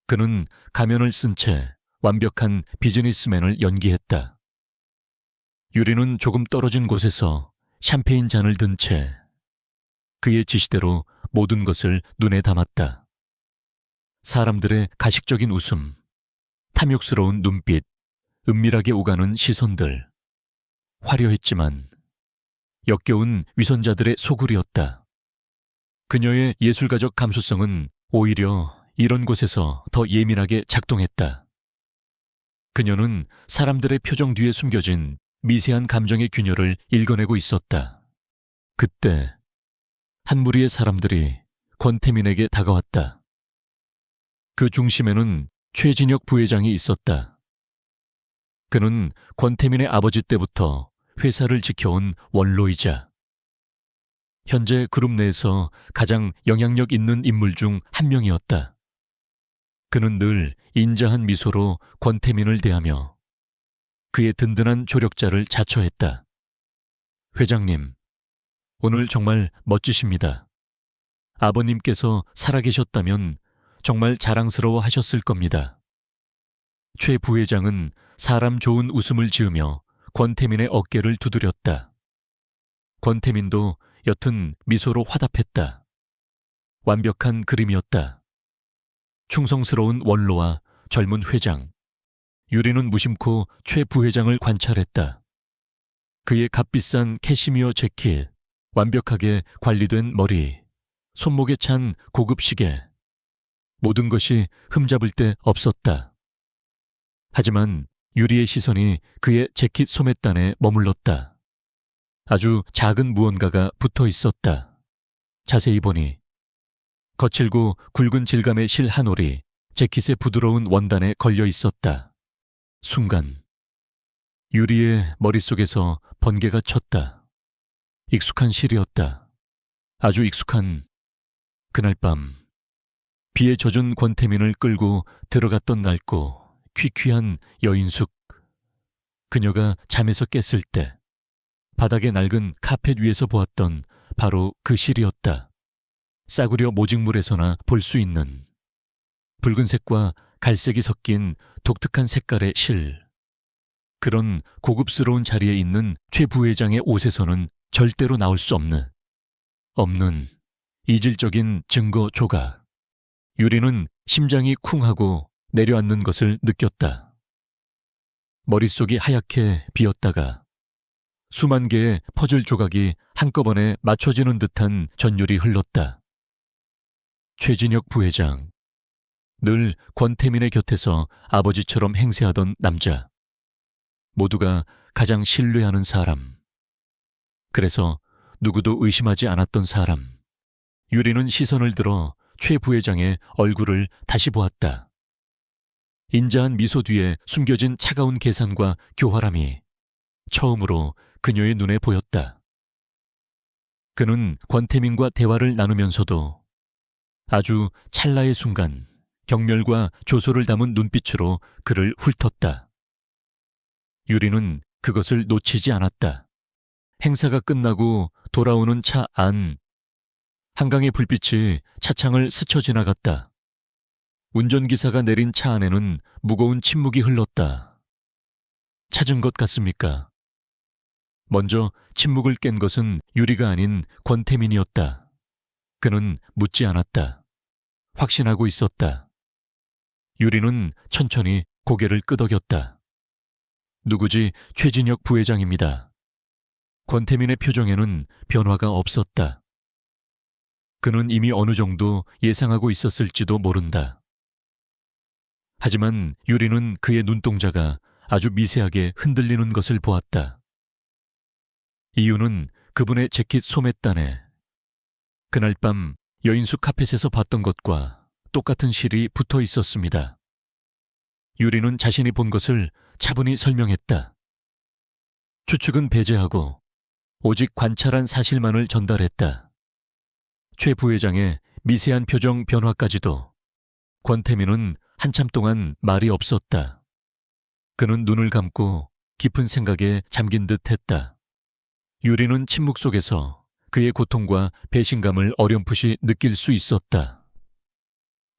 그는 가면을 쓴 채 완벽한 비즈니스맨을 연기했다. 유리는 조금 떨어진 곳에서 샴페인 잔을 든 채 그의 지시대로 모든 것을 눈에 담았다. 사람들의 가식적인 웃음, 탐욕스러운 눈빛, 은밀하게 오가는 시선들, 화려했지만 역겨운 위선자들의 소굴이었다. 그녀의 예술가적 감수성은 오히려 이런 곳에서 더 예민하게 작동했다. 그녀는 사람들의 표정 뒤에 숨겨진 미세한 감정의 균열을 읽어내고 있었다. 그때 한 무리의 사람들이 권태민에게 다가왔다. 그 중심에는 최진혁 부회장이 있었다. 그는 권태민의 아버지 때부터 회사를 지켜온 원로이자 현재 그룹 내에서 가장 영향력 있는 인물 중 한 명이었다. 그는 늘 인자한 미소로 권태민을 대하며 그의 든든한 조력자를 자처했다. 회장님, 오늘 정말 멋지십니다. 아버님께서 살아계셨다면 정말 자랑스러워 하셨을 겁니다. 최 부회장은 사람 좋은 웃음을 지으며 권태민의 어깨를 두드렸다. 권태민도 여튼 미소로 화답했다. 완벽한 그림이었다. 충성스러운 원로와 젊은 회장. 유리는 무심코 최 부회장을 관찰했다. 그의 값비싼 캐시미어 재킷, 완벽하게 관리된 머리, 손목에 찬 고급 시계. 모든 것이 흠잡을 데 없었다. 하지만 유리의 시선이 그의 재킷 소매단에 머물렀다. 아주 작은 무언가가 붙어 있었다. 자세히 보니 거칠고 굵은 질감의 실 한 올이 재킷의 부드러운 원단에 걸려 있었다. 순간 유리의 머릿속에서 번개가 쳤다. 익숙한 실이었다. 아주 익숙한. 그날 밤 비에 젖은 권태민을 끌고 들어갔던 낡고 퀴퀴한 여인숙. 그녀가 잠에서 깼을 때 바닥에 낡은 카펫 위에서 보았던 바로 그 실이었다. 싸구려 모직물에서나 볼 수 있는 붉은색과 갈색이 섞인 독특한 색깔의 실. 그런 고급스러운 자리에 있는 최 부회장의 옷에서는 절대로 나올 수 없는 이질적인 증거 조각. 유리는 심장이 쿵하고 내려앉는 것을 느꼈다. 머릿속이 하얗게 비었다가 수만 개의 퍼즐 조각이 한꺼번에 맞춰지는 듯한 전율이 흘렀다. 최진혁 부회장. 늘 권태민의 곁에서 아버지처럼 행세하던 남자. 모두가 가장 신뢰하는 사람. 그래서 누구도 의심하지 않았던 사람. 유리는 시선을 들어 최 부회장의 얼굴을 다시 보았다. 인자한 미소 뒤에 숨겨진 차가운 계산과 교활함이 처음으로 그녀의 눈에 보였다. 그는 권태민과 대화를 나누면서도 아주 찰나의 순간 경멸과 조소를 담은 눈빛으로 그를 훑었다. 유리는 그것을 놓치지 않았다. 행사가 끝나고 돌아오는 차 안. 한강의 불빛이 차창을 스쳐 지나갔다. 운전기사가 내린 차 안에는 무거운 침묵이 흘렀다. 찾은 것 같습니까? 먼저 침묵을 깬 것은 유리가 아닌 권태민이었다. 그는 묻지 않았다. 확신하고 있었다. 유리는 천천히 고개를 끄덕였다. 누구지? 최진혁 부회장입니다. 권태민의 표정에는 변화가 없었다. 그는 이미 어느 정도 예상하고 있었을지도 모른다. 하지만 유리는 그의 눈동자가 아주 미세하게 흔들리는 것을 보았다. 이유는 그분의 재킷 소매단에 그날 밤 여인숙 카펫에서 봤던 것과 똑같은 실이 붙어 있었습니다. 유리는 자신이 본 것을 차분히 설명했다. 추측은 배제하고 오직 관찰한 사실만을 전달했다. 최 부회장의 미세한 표정 변화까지도 권태민은 한참 동안 말이 없었다. 그는 눈을 감고 깊은 생각에 잠긴 듯 했다. 유리는 침묵 속에서 그의 고통과 배신감을 어렴풋이 느낄 수 있었다.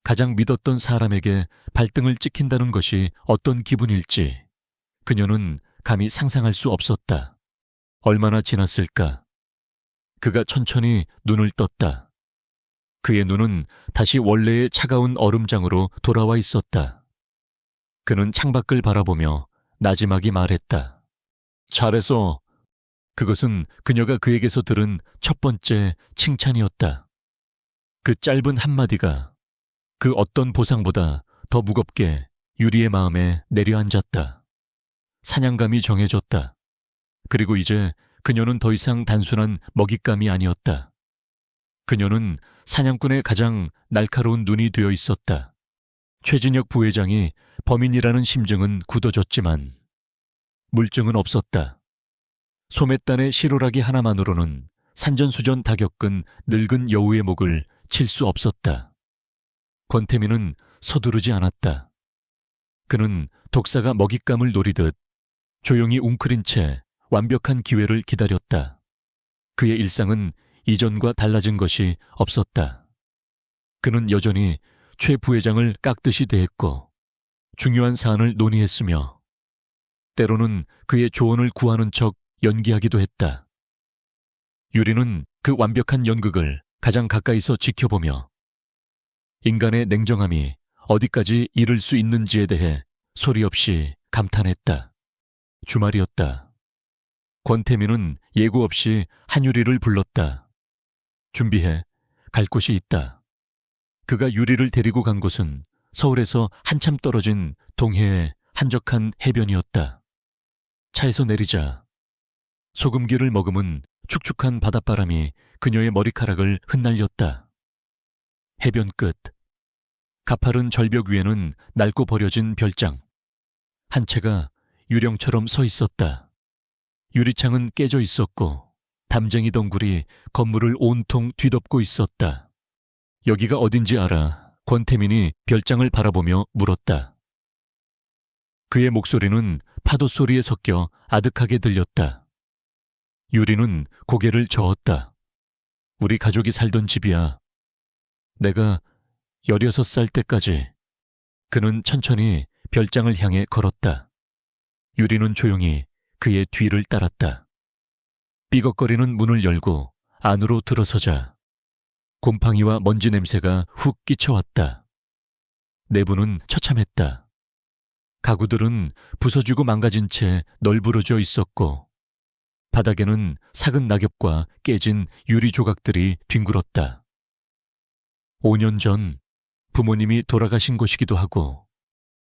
가장 믿었던 사람에게 발등을 찍힌다는 것이 어떤 기분일지 그녀는 감히 상상할 수 없었다. 얼마나 지났을까? 그가 천천히 눈을 떴다. 그의 눈은 다시 원래의 차가운 얼음장으로 돌아와 있었다. 그는 창밖을 바라보며 나지막이 말했다. 잘했어. 그것은 그녀가 그에게서 들은 첫 번째 칭찬이었다. 그 짧은 한마디가 그 어떤 보상보다 더 무겁게 유리의 마음에 내려앉았다. 사냥감이 정해졌다. 그리고 이제 그녀는 더 이상 단순한 먹잇감이 아니었다. 그녀는 사냥꾼의 가장 날카로운 눈이 되어 있었다. 최진혁 부회장이 범인이라는 심증은 굳어졌지만 물증은 없었다. 소매단의 시로라기 하나만으로는 산전수전 다 겪은 늙은 여우의 목을 칠 수 없었다. 권태민은 서두르지 않았다. 그는 독사가 먹잇감을 노리듯 조용히 웅크린 채 완벽한 기회를 기다렸다. 그의 일상은 이전과 달라진 것이 없었다. 그는 여전히 최 부회장을 깎듯이 대했고 중요한 사안을 논의했으며 때로는 그의 조언을 구하는 척 연기하기도 했다. 유리는 그 완벽한 연극을 가장 가까이서 지켜보며 인간의 냉정함이 어디까지 이를 수 있는지에 대해 소리 없이 감탄했다. 주말이었다. 권태민은 예고 없이 한유리를 불렀다. 준비해. 갈 곳이 있다. 그가 유리를 데리고 간 곳은 서울에서 한참 떨어진 동해의 한적한 해변이었다. 차에서 내리자 소금기를 머금은 축축한 바닷바람이 그녀의 머리카락을 흩날렸다. 해변 끝. 가파른 절벽 위에는 낡고 버려진 별장. 한 채가 유령처럼 서 있었다. 유리창은 깨져 있었고 담쟁이 덩굴이 건물을 온통 뒤덮고 있었다. 여기가 어딘지 알아. 권태민이 별장을 바라보며 물었다. 그의 목소리는 파도 소리에 섞여 아득하게 들렸다. 유리는 고개를 저었다. 우리 가족이 살던 집이야. 내가 16살 때까지. 그는 천천히 별장을 향해 걸었다. 유리는 조용히 그의 뒤를 따랐다. 삐걱거리는 문을 열고 안으로 들어서자 곰팡이와 먼지 냄새가 훅 끼쳐왔다. 내부는 처참했다. 가구들은 부서지고 망가진 채 널브러져 있었고 바닥에는 삭은 낙엽과 깨진 유리 조각들이 뒹굴었다. 5년 전 부모님이 돌아가신 곳이기도 하고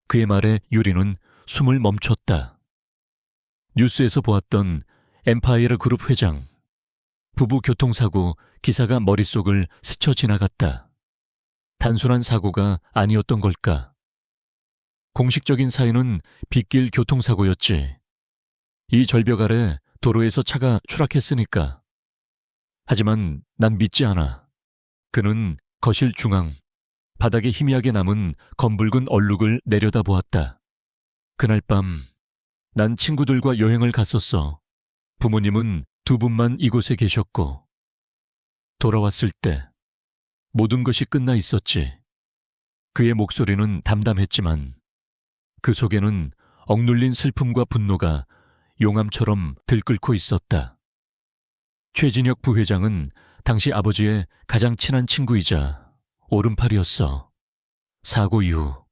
그의 말에 유리는 숨을 멈췄다. 뉴스에서 보았던 엠파이어 그룹 회장, 부부 교통사고 기사가 머릿속을 스쳐 지나갔다. 단순한 사고가 아니었던 걸까? 공식적인 사유는 빗길 교통사고였지. 이 절벽 아래 도로에서 차가 추락했으니까. 하지만 난 믿지 않아. 그는 거실 중앙, 바닥에 희미하게 남은 검붉은 얼룩을 내려다보았다. 그날 밤, 난 친구들과 여행을 갔었어. 부모님은 두 분만 이곳에 계셨고 돌아왔을 때 모든 것이 끝나 있었지. 그의 목소리는 담담했지만 그 속에는 억눌린 슬픔과 분노가 용암처럼 들끓고 있었다. 최진혁 부회장은 당시 아버지의 가장 친한 친구이자 오른팔이었어. 사고 이후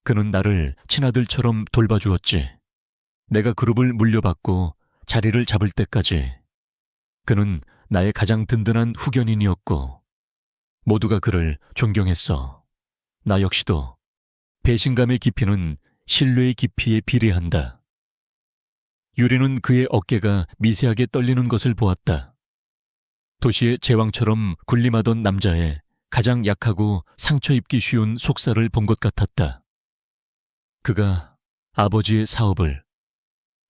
그는 나를 친아들처럼 돌봐주었지. 내가 그룹을 물려받고 자리를 잡을 때까지 그는 나의 가장 든든한 후견인이었고 모두가 그를 존경했어. 나 역시도. 배신감의 깊이는 신뢰의 깊이에 비례한다. 유리는 그의 어깨가 미세하게 떨리는 것을 보았다. 도시의 제왕처럼 군림하던 남자의 가장 약하고 상처 입기 쉬운 속살을 본 것 같았다. 그가 아버지의 사업을,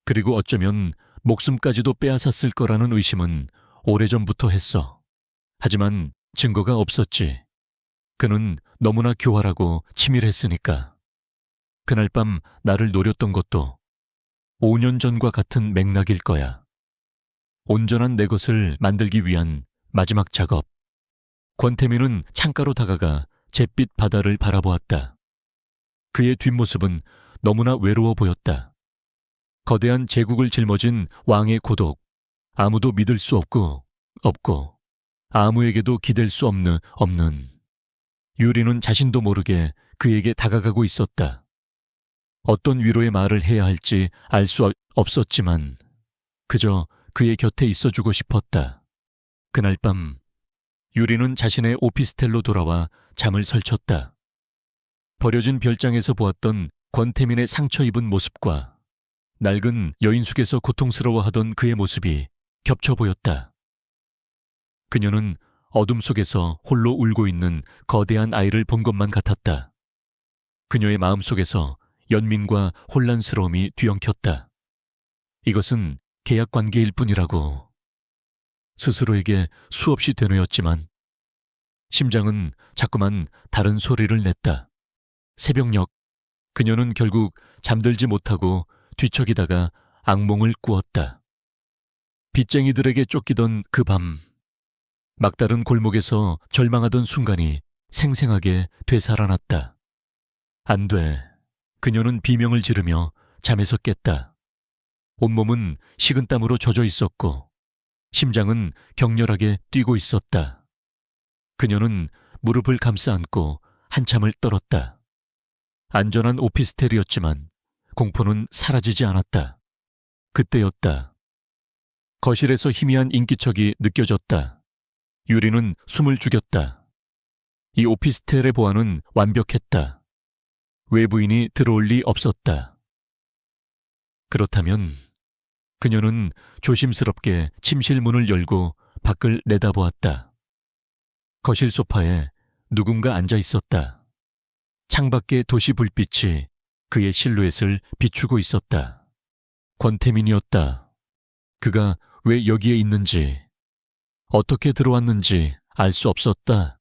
그리고 어쩌면 목숨까지도 빼앗았을 거라는 의심은 오래전부터 했어. 하지만 증거가 없었지. 그는 너무나 교활하고 치밀했으니까. 그날 밤 나를 노렸던 것도 5년 전과 같은 맥락일 거야. 온전한 내 것을 만들기 위한 마지막 작업. 권태민은 창가로 다가가 잿빛 바다를 바라보았다. 그의 뒷모습은 너무나 외로워 보였다. 거대한 제국을 짊어진 왕의 고독, 아무도 믿을 수 없고 아무에게도 기댈 수 없는. 유리는 자신도 모르게 그에게 다가가고 있었다. 어떤 위로의 말을 해야 할지 알 수 없었지만 그저 그의 곁에 있어주고 싶었다. 그날 밤 유리는 자신의 오피스텔로 돌아와 잠을 설쳤다. 버려진 별장에서 보았던 권태민의 상처 입은 모습과 낡은 여인숙에서 고통스러워하던 그의 모습이 겹쳐 보였다. 그녀는 어둠 속에서 홀로 울고 있는 거대한 아이를 본 것만 같았다. 그녀의 마음속에서 연민과 혼란스러움이 뒤엉켰다. 이것은 계약 관계일 뿐이라고. 스스로에게 수없이 되뇌었지만 심장은 자꾸만 다른 소리를 냈다. 새벽녘 그녀는 결국 잠들지 못하고 뒤척이다가 악몽을 꾸었다. 빚쟁이들에게 쫓기던 그 밤, 막다른 골목에서 절망하던 순간이 생생하게 되살아났다. 안 돼. 그녀는 비명을 지르며 잠에서 깼다. 온몸은 식은땀으로 젖어 있었고 심장은 격렬하게 뛰고 있었다. 그녀는 무릎을 감싸 안고 한참을 떨었다. 안전한 오피스텔이었지만 공포는 사라지지 않았다. 그때였다. 거실에서 희미한 인기척이 느껴졌다. 유리는 숨을 죽였다. 이 오피스텔의 보안은 완벽했다. 외부인이 들어올 리 없었다. 그렇다면 그녀는 조심스럽게 침실 문을 열고 밖을 내다보았다. 거실 소파에 누군가 앉아 있었다. 창밖의 도시 불빛이 그의 실루엣을 비추고 있었다. 권태민이었다. 그가 왜 여기에 있는지, 어떻게 들어왔는지 알 수 없었다.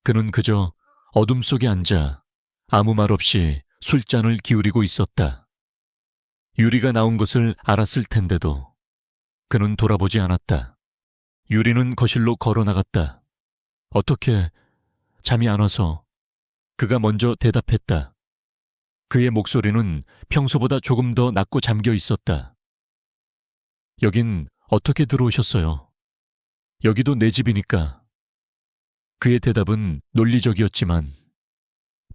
그는 그저 어둠 속에 앉아 아무 말 없이 술잔을 기울이고 있었다. 유리가 나온 것을 알았을 텐데도 그는 돌아보지 않았다. 유리는 거실로 걸어 나갔다. 어떻게 잠이 안 와서. 그가 먼저 대답했다. 그의 목소리는 평소보다 조금 더 낮고 잠겨 있었다. 여긴 어떻게 들어오셨어요? 여기도 내 집이니까. 그의 대답은 논리적이었지만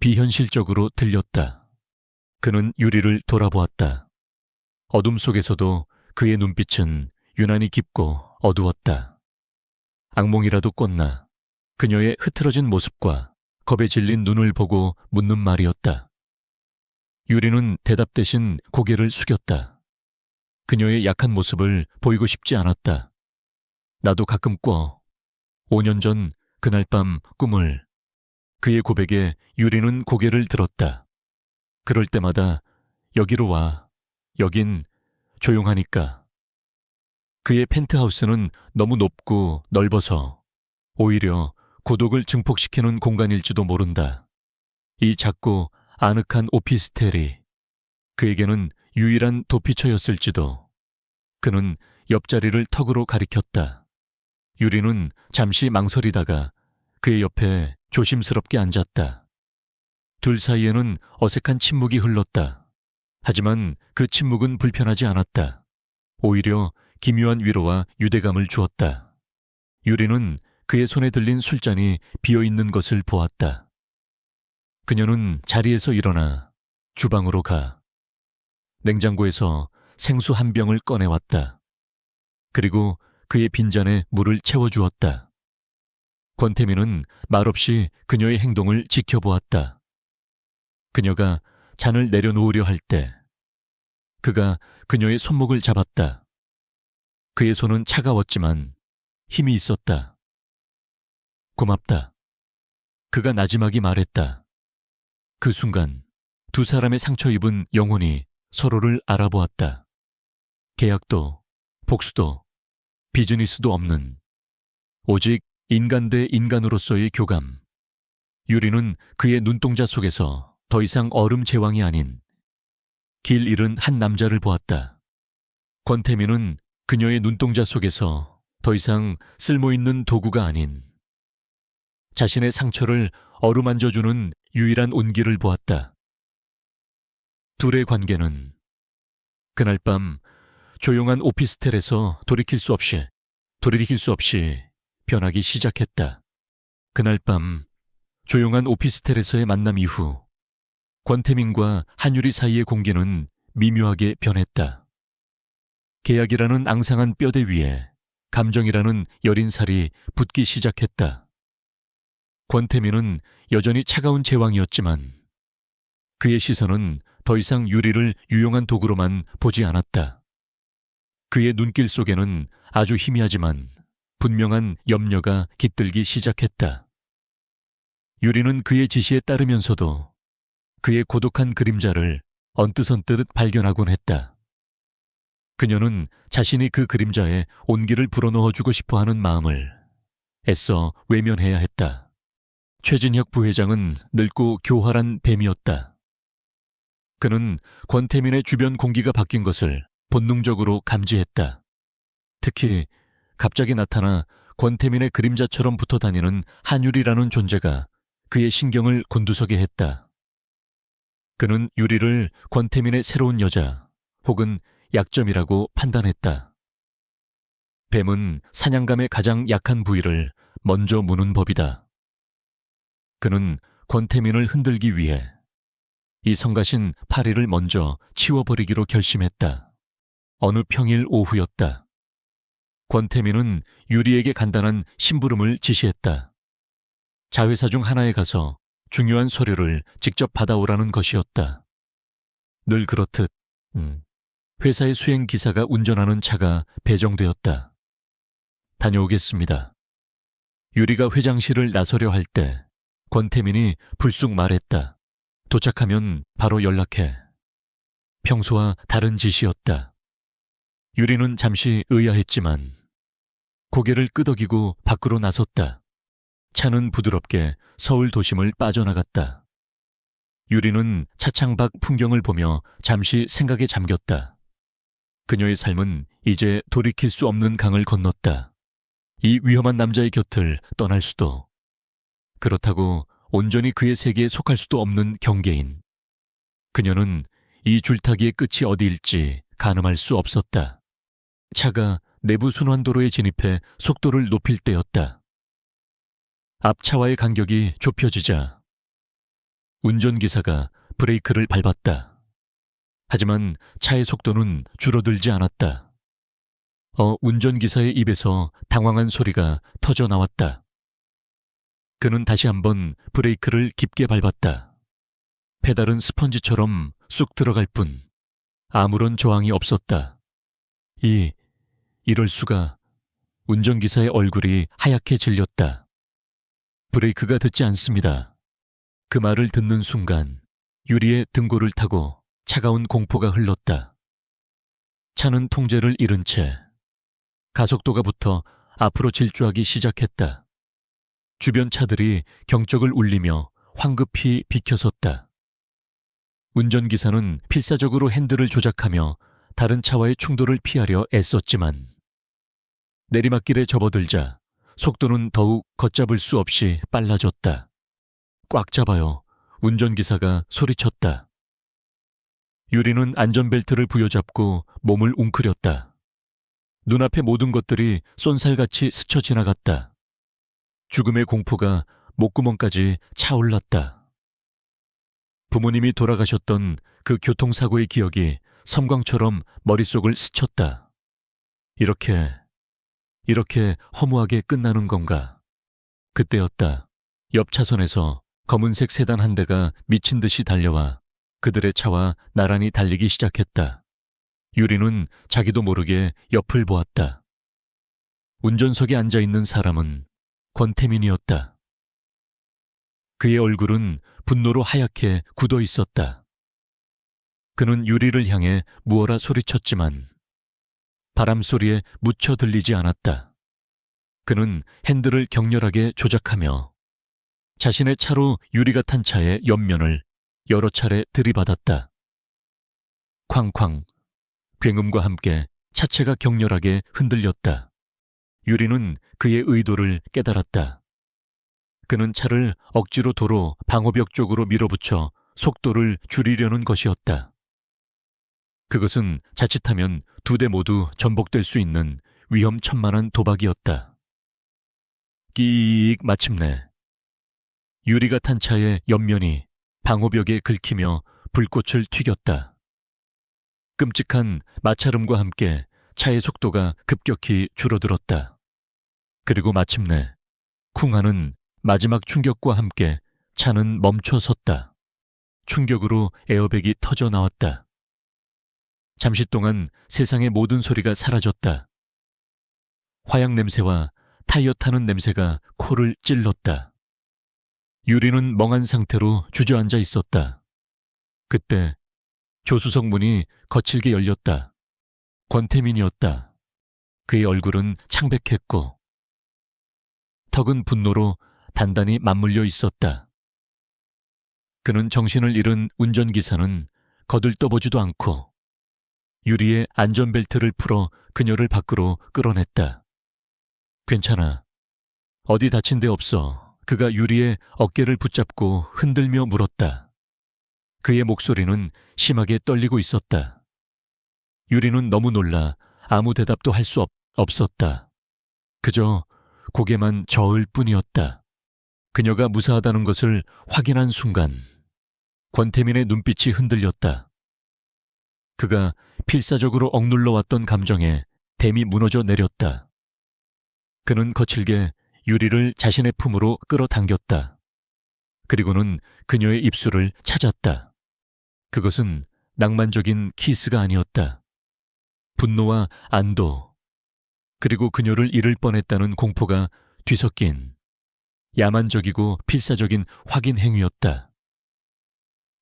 비현실적으로 들렸다. 그는 유리를 돌아보았다. 어둠 속에서도 그의 눈빛은 유난히 깊고 어두웠다. 악몽이라도 꿨나. 그녀의 흐트러진 모습과 겁에 질린 눈을 보고 묻는 말이었다. 유리는 대답 대신 고개를 숙였다. 그녀의 약한 모습을 보이고 싶지 않았다. 나도 가끔 꿔. 5년 전 그날 밤 꿈을. 그의 고백에 유리는 고개를 들었다. 그럴 때마다 여기로 와. 여긴 조용하니까. 그의 펜트하우스는 너무 높고 넓어서 오히려 고독을 증폭시키는 공간일지도 모른다. 이 작고 아늑한 오피스텔이 그에게는 유일한 도피처였을지도. 그는 옆자리를 턱으로 가리켰다. 유리는 잠시 망설이다가 그의 옆에 조심스럽게 앉았다. 둘 사이에는 어색한 침묵이 흘렀다. 하지만 그 침묵은 불편하지 않았다. 오히려 기묘한 위로와 유대감을 주었다. 유리는 그의 손에 들린 술잔이 비어있는 것을 보았다. 그녀는 자리에서 일어나 주방으로 가. 냉장고에서 생수 한 병을 꺼내왔다. 그리고 그의 빈잔에 물을 채워주었다. 권태민은 말없이 그녀의 행동을 지켜보았다. 그녀가 잔을 내려놓으려 할 때 그가 그녀의 손목을 잡았다. 그의 손은 차가웠지만 힘이 있었다. 고맙다. 그가 나지막이 말했다. 그 순간 두 사람의 상처 입은 영혼이 서로를 알아보았다. 계약도, 복수도, 비즈니스도 없는 오직 인간 대 인간으로서의 교감. 유리는 그의 눈동자 속에서 더 이상 얼음 제왕이 아닌 길 잃은 한 남자를 보았다. 권태민은 그녀의 눈동자 속에서 더 이상 쓸모있는 도구가 아닌 자신의 상처를 어루만져주는 유일한 온기를 보았다. 둘의 관계는 그날 밤 조용한 오피스텔에서 돌이킬 수 없이 변하기 시작했다. 그날 밤 조용한 오피스텔에서의 만남 이후 권태민과 한유리 사이의 공기는 미묘하게 변했다. 계약이라는 앙상한 뼈대 위에 감정이라는 여린 살이 붙기 시작했다. 권태민은 여전히 차가운 제왕이었지만 그의 시선은 더 이상 유리를 유용한 도구로만 보지 않았다. 그의 눈길 속에는 아주 희미하지만 분명한 염려가 깃들기 시작했다. 유리는 그의 지시에 따르면서도 그의 고독한 그림자를 언뜻언뜻 발견하곤 했다. 그녀는 자신이 그 그림자에 온기를 불어넣어주고 싶어하는 마음을 애써 외면해야 했다. 최진혁 부회장은 늙고 교활한 뱀이었다. 그는 권태민의 주변 공기가 바뀐 것을 본능적으로 감지했다. 특히 갑자기 나타나 권태민의 그림자처럼 붙어 다니는 한유리라는 존재가 그의 신경을 곤두서게 했다. 그는 유리를 권태민의 새로운 여자 혹은 약점이라고 판단했다. 뱀은 사냥감의 가장 약한 부위를 먼저 무는 법이다. 그는 권태민을 흔들기 위해 이 성가신 파리를 먼저 치워버리기로 결심했다. 어느 평일 오후였다. 권태민은 유리에게 간단한 심부름을 지시했다. 자회사 중 하나에 가서 중요한 서류를 직접 받아오라는 것이었다. 늘 그렇듯 회사의 수행 기사가 운전하는 차가 배정되었다. 다녀오겠습니다. 유리가 회장실을 나서려 할 때 권태민이 불쑥 말했다. 도착하면 바로 연락해. 평소와 다른 짓이었다. 유리는 잠시 의아했지만 고개를 끄덕이고 밖으로 나섰다. 차는 부드럽게 서울 도심을 빠져나갔다. 유리는 차창 밖 풍경을 보며 잠시 생각에 잠겼다. 그녀의 삶은 이제 돌이킬 수 없는 강을 건넜다. 이 위험한 남자의 곁을 떠날 수도, 그렇다고 온전히 그의 세계에 속할 수도 없는 경계인. 그녀는 이 줄타기의 끝이 어디일지 가늠할 수 없었다. 차가 내부 순환도로에 진입해 속도를 높일 때였다. 앞차와의 간격이 좁혀지자 운전기사가 브레이크를 밟았다. 하지만 차의 속도는 줄어들지 않았다. 운전기사의 입에서 당황한 소리가 터져 나왔다. 그는 다시 한번 브레이크를 깊게 밟았다. 페달은 스펀지처럼 쑥 들어갈 뿐 아무런 저항이 없었다. 이럴 수가. 운전기사의 얼굴이 하얗게 질렸다. 브레이크가 듣지 않습니다. 그 말을 듣는 순간 유리의 등골을 타고 차가운 공포가 흘렀다. 차는 통제를 잃은 채 가속도가 붙어 앞으로 질주하기 시작했다. 주변 차들이 경적을 울리며 황급히 비켜섰다. 운전기사는 필사적으로 핸들을 조작하며 다른 차와의 충돌을 피하려 애썼지만 내리막길에 접어들자 속도는 더욱 걷잡을 수 없이 빨라졌다. 꽉 잡아요. 운전기사가 소리쳤다. 유리는 안전벨트를 부여잡고 몸을 웅크렸다. 눈앞의 모든 것들이 쏜살같이 스쳐 지나갔다. 죽음의 공포가 목구멍까지 차올랐다. 부모님이 돌아가셨던 그 교통사고의 기억이 섬광처럼 머릿속을 스쳤다. 이렇게 허무하게 끝나는 건가? 그때였다. 옆 차선에서 검은색 세단 한 대가 미친 듯이 달려와 그들의 차와 나란히 달리기 시작했다. 유리는 자기도 모르게 옆을 보았다. 운전석에 앉아있는 사람은 권태민이었다. 그의 얼굴은 분노로 하얗게 굳어 있었다. 그는 유리를 향해 무어라 소리쳤지만 바람 소리에 묻혀 들리지 않았다. 그는 핸들을 격렬하게 조작하며 자신의 차로 유리가 탄 차의 옆면을 여러 차례 들이받았다. 쾅쾅, 굉음과 함께 차체가 격렬하게 흔들렸다. 유리는 그의 의도를 깨달았다. 그는 차를 억지로 도로 방호벽 쪽으로 밀어붙여 속도를 줄이려는 것이었다. 그것은 자칫하면 두 대 모두 전복될 수 있는 위험천만한 도박이었다. 끼익 마침내 유리가 탄 차의 옆면이 방호벽에 긁히며 불꽃을 튀겼다. 끔찍한 마찰음과 함께 차의 속도가 급격히 줄어들었다. 그리고 마침내 쿵하는 마지막 충격과 함께 차는 멈춰 섰다. 충격으로 에어백이 터져 나왔다. 잠시 동안 세상의 모든 소리가 사라졌다. 화약 냄새와 타이어 타는 냄새가 코를 찔렀다. 유리는 멍한 상태로 주저앉아 있었다. 그때 조수석 문이 거칠게 열렸다. 권태민이었다. 그의 얼굴은 창백했고 턱은 분노로 단단히 맞물려 있었다. 그는 정신을 잃은 운전기사는 거들떠보지도 않고 유리의 안전벨트를 풀어 그녀를 밖으로 끌어냈다. 괜찮아. 어디 다친 데 없어. 그가 유리의 어깨를 붙잡고 흔들며 물었다. 그의 목소리는 심하게 떨리고 있었다. 유리는 너무 놀라 아무 대답도 할 수 없었다. 그저 고개만 저을 뿐이었다. 그녀가 무사하다는 것을 확인한 순간 권태민의 눈빛이 흔들렸다. 그가 필사적으로 억눌러 왔던 감정에 댐이 무너져 내렸다. 그는 거칠게 유리를 자신의 품으로 끌어당겼다. 그리고는 그녀의 입술을 찾았다. 그것은 낭만적인 키스가 아니었다. 분노와 안도, 그리고 그녀를 잃을 뻔했다는 공포가 뒤섞인 야만적이고 필사적인 확인 행위였다.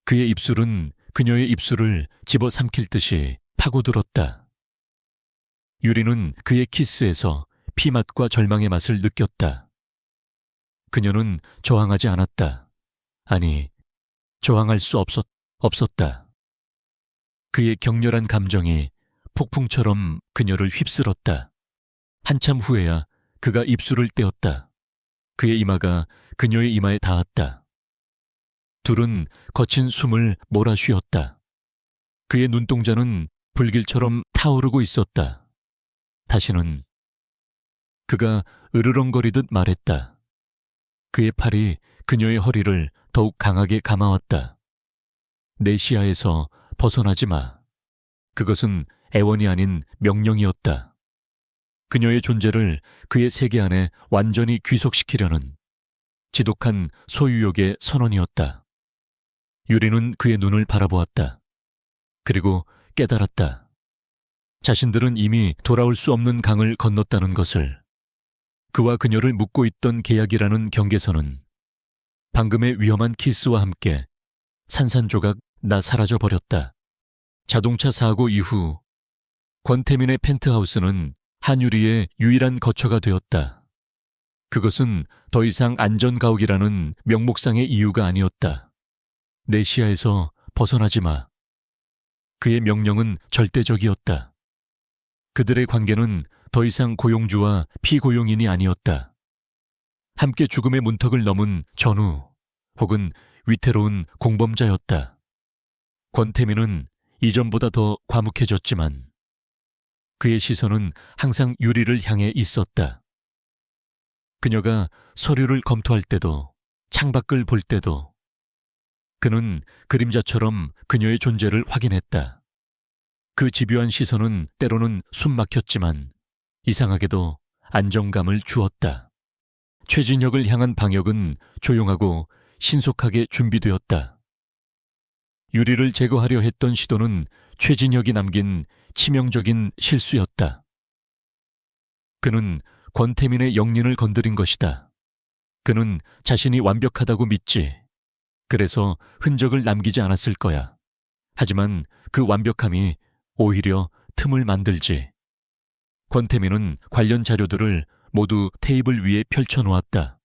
그의 입술은 그녀의 입술을 집어삼킬 듯이 파고들었다. 유리는 그의 키스에서 피맛과 절망의 맛을 느꼈다. 그녀는 저항하지 않았다. 아니, 저항할 수 없었다. 그의 격렬한 감정이 폭풍처럼 그녀를 휩쓸었다. 한참 후에야 그가 입술을 떼었다. 그의 이마가 그녀의 이마에 닿았다. 둘은 거친 숨을 몰아쉬었다. 그의 눈동자는 불길처럼 타오르고 있었다. 다시는 그가 으르렁거리듯 말했다. 그의 팔이 그녀의 허리를 더욱 강하게 감아왔다. 내 시야에서 벗어나지 마. 그것은 애원이 아닌 명령이었다. 그녀의 존재를 그의 세계 안에 완전히 귀속시키려는 지독한 소유욕의 선언이었다. 유리는 그의 눈을 바라보았다. 그리고 깨달았다. 자신들은 이미 돌아올 수 없는 강을 건넜다는 것을. 그와 그녀를 묶고 있던 계약이라는 경계선은 방금의 위험한 키스와 함께 산산조각 나 사라져 버렸다. 자동차 사고 이후 권태민의 펜트하우스는 한유리의 유일한 거처가 되었다. 그것은 더 이상 안전가옥이라는 명목상의 이유가 아니었다. 내 시야에서 벗어나지 마. 그의 명령은 절대적이었다. 그들의 관계는 더 이상 고용주와 피고용인이 아니었다. 함께 죽음의 문턱을 넘은 전우 혹은 위태로운 공범자였다. 권태민은 이전보다 더 과묵해졌지만 그의 시선은 항상 유리를 향해 있었다. 그녀가 서류를 검토할 때도 창밖을 볼 때도 그는 그림자처럼 그녀의 존재를 확인했다. 그 집요한 시선은 때로는 숨 막혔지만 이상하게도 안정감을 주었다. 최진혁을 향한 방역은 조용하고 신속하게 준비되었다. 유리를 제거하려 했던 시도는 최진혁이 남긴 치명적인 실수였다. 그는 권태민의 영린을 건드린 것이다. 그는 자신이 완벽하다고 믿지. 그래서 흔적을 남기지 않았을 거야. 하지만 그 완벽함이 오히려 틈을 만들지. 권태민은 관련 자료들을 모두 테이블 위에 펼쳐놓았다.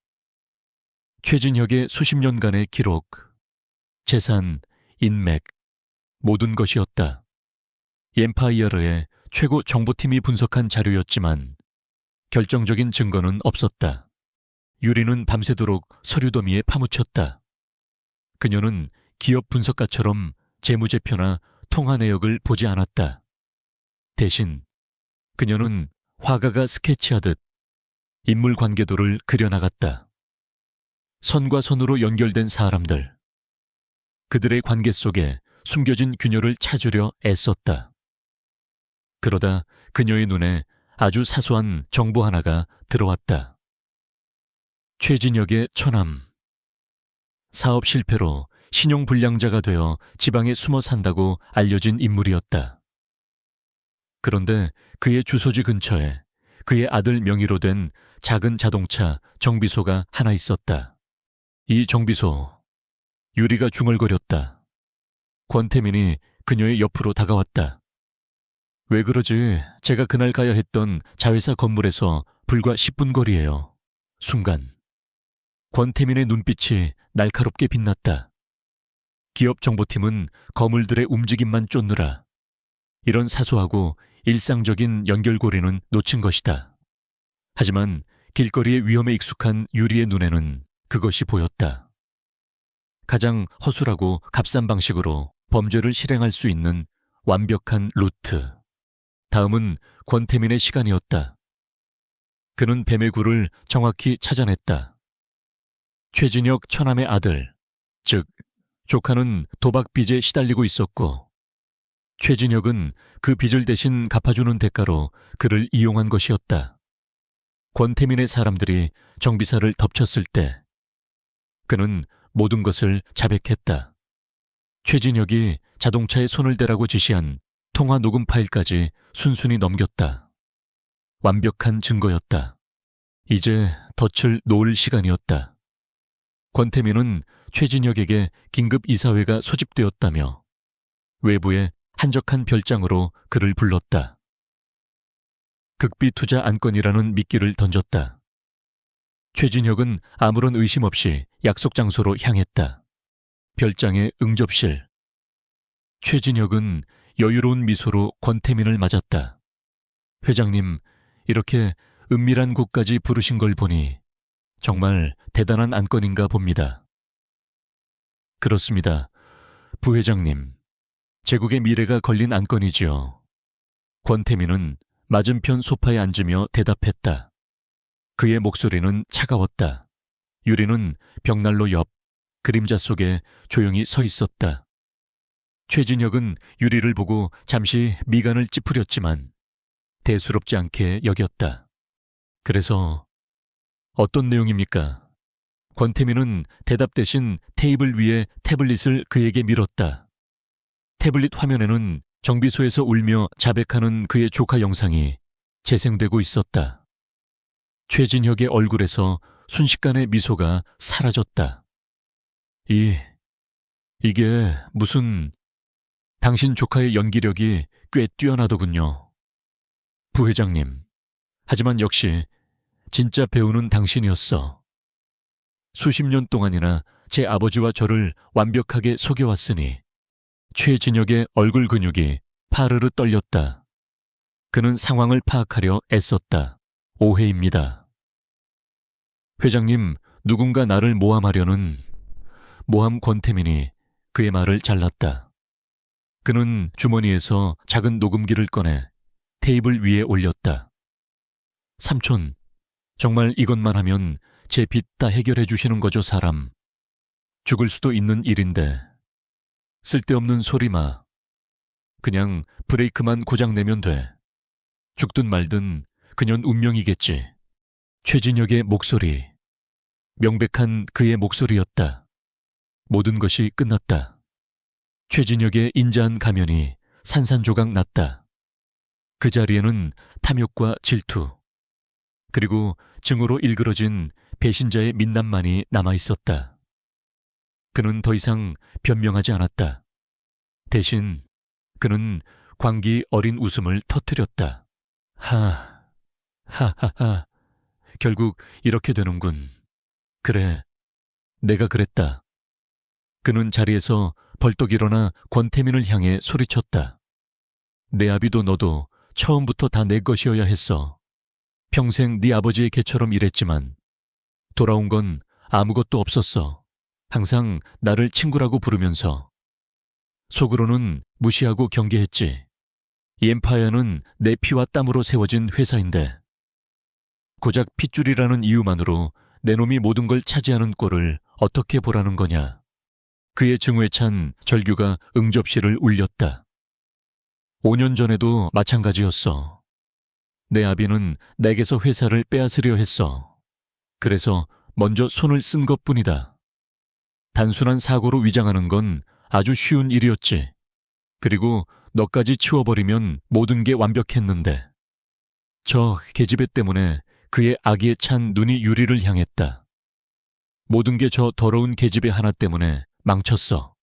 최진혁의 수십 년간의 기록, 재산, 인맥, 모든 것이었다. 엠파이어의 최고 정보팀이 분석한 자료였지만 결정적인 증거는 없었다. 유리는 밤새도록 서류 더미에 파묻혔다. 그녀는 기업 분석가처럼 재무제표나 통화 내역을 보지 않았다. 대신 그녀는 화가가 스케치하듯 인물 관계도를 그려나갔다. 선과 선으로 연결된 사람들, 그들의 관계 속에 숨겨진 균열을 찾으려 애썼다. 그러다 그녀의 눈에 아주 사소한 정보 하나가 들어왔다. 최진혁의 처남. 사업 실패로 신용불량자가 되어 지방에 숨어 산다고 알려진 인물이었다. 그런데 그의 주소지 근처에 그의 아들 명의로 된 작은 자동차 정비소가 하나 있었다. 이 정비소, 유리가 중얼거렸다. 권태민이 그녀의 옆으로 다가왔다. 왜 그러지? 제가 그날 가야 했던 자회사 건물에서 불과 10분 거리예요. 순간 권태민의 눈빛이 날카롭게 빛났다. 기업 정보팀은 거물들의 움직임만 쫓느라 이런 사소하고 일상적인 연결고리는 놓친 것이다. 하지만 길거리의 위험에 익숙한 유리의 눈에는 그것이 보였다. 가장 허술하고 값싼 방식으로 범죄를 실행할 수 있는 완벽한 루트. 다음은 권태민의 시간이었다. 그는 뱀의 굴을 정확히 찾아냈다. 최진혁 처남의 아들, 즉 조카는 도박 빚에 시달리고 있었고 최진혁은 그 빚을 대신 갚아주는 대가로 그를 이용한 것이었다. 권태민의 사람들이 정비사를 덮쳤을 때 그는 모든 것을 자백했다. 최진혁이 자동차에 손을 대라고 지시한 통화 녹음 파일까지 순순히 넘겼다. 완벽한 증거였다. 이제 덫을 놓을 시간이었다. 권태민은 최진혁에게 긴급 이사회가 소집되었다며 외부에 한적한 별장으로 그를 불렀다. 극비 투자 안건이라는 미끼를 던졌다. 최진혁은 아무런 의심 없이 약속 장소로 향했다. 별장의 응접실. 최진혁은 여유로운 미소로 권태민을 맞았다. 회장님, 이렇게 은밀한 곳까지 부르신 걸 보니 정말 대단한 안건인가 봅니다. 그렇습니다. 부회장님, 제국의 미래가 걸린 안건이지요. 권태민은 맞은편 소파에 앉으며 대답했다. 그의 목소리는 차가웠다. 유리는 벽난로 옆 그림자 속에 조용히 서 있었다. 최진혁은 유리를 보고 잠시 미간을 찌푸렸지만 대수롭지 않게 여겼다. 그래서 어떤 내용입니까? 권태민은 대답 대신 테이블 위에 태블릿을 그에게 밀었다. 태블릿 화면에는 정비소에서 울며 자백하는 그의 조카 영상이 재생되고 있었다. 최진혁의 얼굴에서 순식간에 미소가 사라졌다. 이게 무슨... 당신 조카의 연기력이 꽤 뛰어나더군요. 부회장님, 하지만 역시 진짜 배우는 당신이었어. 수십 년 동안이나 제 아버지와 저를 완벽하게 속여왔으니 최진혁의 얼굴 근육이 파르르 떨렸다. 그는 상황을 파악하려 애썼다. 오해입니다. 회장님, 누군가 나를 모함하려는... 모함. 권태민이 그의 말을 잘랐다. 그는 주머니에서 작은 녹음기를 꺼내 테이블 위에 올렸다. 삼촌, 정말 이것만 하면 제 빚 다 해결해 주시는 거죠, 사람. 죽을 수도 있는 일인데. 쓸데없는 소리 마. 그냥 브레이크만 고장내면 돼. 죽든 말든 그년 운명이겠지. 최진혁의 목소리. 명백한 그의 목소리였다. 모든 것이 끝났다. 최진혁의 인자한 가면이 산산조각 났다. 그 자리에는 탐욕과 질투, 그리고 증오로 일그러진 배신자의 민낯만이 남아 있었다. 그는 더 이상 변명하지 않았다. 대신 그는 광기 어린 웃음을 터뜨렸다. 하하하. 결국 이렇게 되는군. 그래, 내가 그랬다. 그는 자리에서 벌떡 일어나 권태민을 향해 소리쳤다. 내 아비도 너도 처음부터 다 내 것이어야 했어. 평생 네 아버지의 개처럼 일했지만 돌아온 건 아무것도 없었어. 항상 나를 친구라고 부르면서. 속으로는 무시하고 경계했지. 이 엠파이어는 내 피와 땀으로 세워진 회사인데 고작 핏줄이라는 이유만으로 내 놈이 모든 걸 차지하는 꼴을 어떻게 보라는 거냐. 그의 증오에 찬 절규가 응접시를 울렸다. 5년 전에도 마찬가지였어. 내 아비는 내게서 회사를 빼앗으려 했어. 그래서 먼저 손을 쓴 것뿐이다. 단순한 사고로 위장하는 건 아주 쉬운 일이었지. 그리고 너까지 치워버리면 모든 게 완벽했는데. 저 계집애 때문에 그의 악의에 찬 눈이 유리를 향했다. 모든 게 저 더러운 계집애 하나 때문에 망쳤어.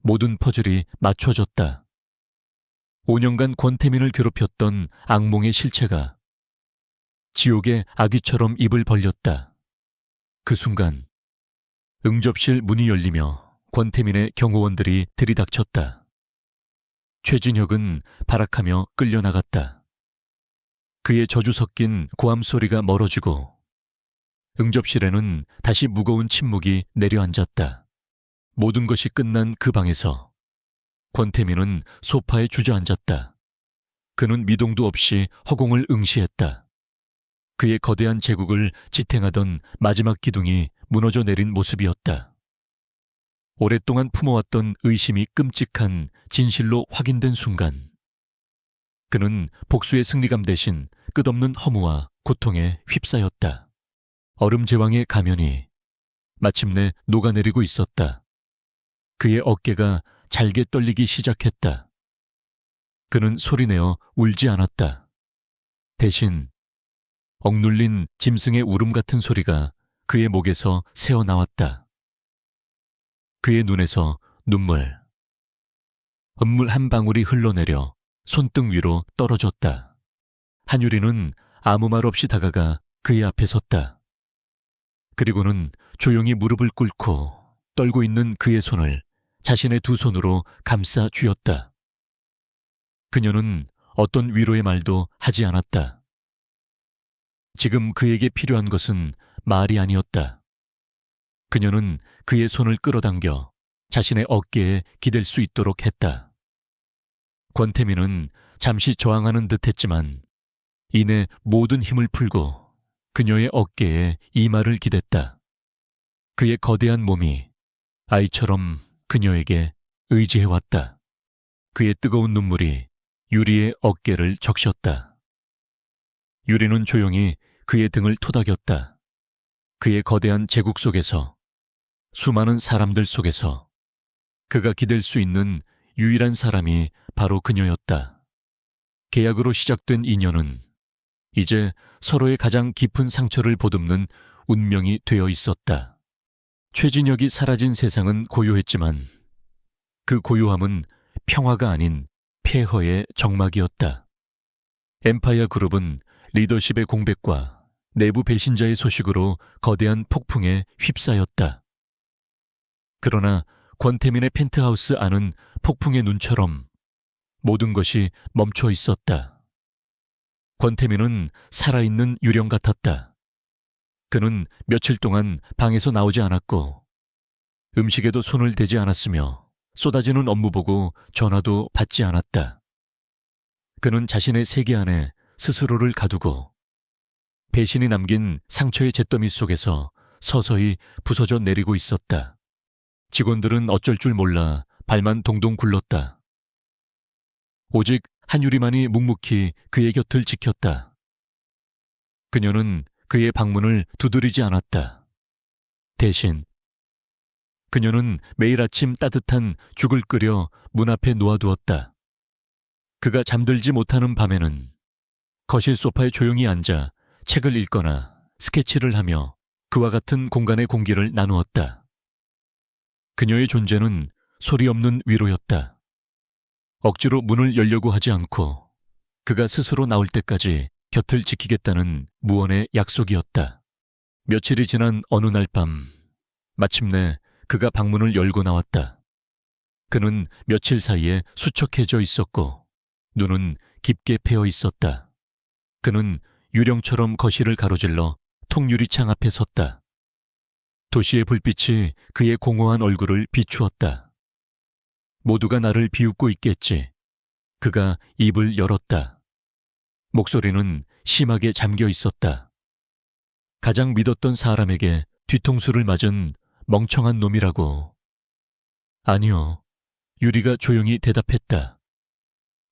모든 퍼즐이 맞춰졌다. 5년간 권태민을 괴롭혔던 악몽의 실체가 지옥의 아귀처럼 입을 벌렸다. 그 순간 응접실 문이 열리며 권태민의 경호원들이 들이닥쳤다. 최진혁은 발악하며 끌려나갔다. 그의 저주 섞인 고함 소리가 멀어지고 응접실에는 다시 무거운 침묵이 내려앉았다. 모든 것이 끝난 그 방에서 권태민은 소파에 주저앉았다. 그는 미동도 없이 허공을 응시했다. 그의 거대한 제국을 지탱하던 마지막 기둥이 무너져 내린 모습이었다. 오랫동안 품어왔던 의심이 끔찍한 진실로 확인된 순간 그는 복수의 승리감 대신 끝없는 허무와 고통에 휩싸였다. 얼음 제왕의 가면이 마침내 녹아내리고 있었다. 그의 어깨가 잘게 떨리기 시작했다. 그는 소리내어 울지 않았다. 대신 억눌린 짐승의 울음 같은 소리가 그의 목에서 새어나왔다. 그의 눈에서 눈물 한 방울이 흘러내려 손등 위로 떨어졌다. 한유리는 아무 말 없이 다가가 그의 앞에 섰다. 그리고는 조용히 무릎을 꿇고 떨고 있는 그의 손을 자신의 두 손으로 감싸 쥐었다. 그녀는 어떤 위로의 말도 하지 않았다. 지금 그에게 필요한 것은 말이 아니었다. 그녀는 그의 손을 끌어당겨 자신의 어깨에 기댈 수 있도록 했다. 권태민은 잠시 저항하는 듯했지만 이내 모든 힘을 풀고 그녀의 어깨에 이마를 기댔다. 그의 거대한 몸이 아이처럼 그녀에게 의지해왔다. 그의 뜨거운 눈물이 유리의 어깨를 적셨다. 유리는 조용히 그의 등을 토닥였다. 그의 거대한 제국 속에서, 수많은 사람들 속에서 그가 기댈 수 있는 유일한 사람이 바로 그녀였다. 계약으로 시작된 인연은 이제 서로의 가장 깊은 상처를 보듬는 운명이 되어 있었다. 최진혁이 사라진 세상은 고요했지만 그 고요함은 평화가 아닌 폐허의 정막이었다. 엠파이어 그룹은 리더십의 공백과 내부 배신자의 소식으로 거대한 폭풍에 휩싸였다. 그러나 권태민의 펜트하우스 안은 폭풍의 눈처럼 모든 것이 멈춰 있었다. 권태민은 살아있는 유령 같았다. 그는 며칠 동안 방에서 나오지 않았고 음식에도 손을 대지 않았으며 쏟아지는 업무 보고 전화도 받지 않았다. 그는 자신의 세계 안에 스스로를 가두고 배신이 남긴 상처의 잿더미 속에서 서서히 부서져 내리고 있었다. 직원들은 어쩔 줄 몰라 발만 동동 굴렀다. 오직 한유리만이 묵묵히 그의 곁을 지켰다. 그녀는 그의 방문을 두드리지 않았다. 대신 그녀는 매일 아침 따뜻한 죽을 끓여 문 앞에 놓아두었다. 그가 잠들지 못하는 밤에는 거실 소파에 조용히 앉아 책을 읽거나 스케치를 하며 그와 같은 공간의 공기를 나누었다. 그녀의 존재는 소리 없는 위로였다. 억지로 문을 열려고 하지 않고 그가 스스로 나올 때까지 곁을 지키겠다는 무언의 약속이었다. 며칠이 지난 어느 날 밤, 마침내 그가 방문을 열고 나왔다. 그는 며칠 사이에 수척해져 있었고 눈은 깊게 패어 있었다. 그는 유령처럼 거실을 가로질러 통유리창 앞에 섰다. 도시의 불빛이 그의 공허한 얼굴을 비추었다. 모두가 나를 비웃고 있겠지. 그가 입을 열었다. 목소리는 심하게 잠겨 있었다. 가장 믿었던 사람에게 뒤통수를 맞은 멍청한 놈이라고. 아니요. 유리가 조용히 대답했다.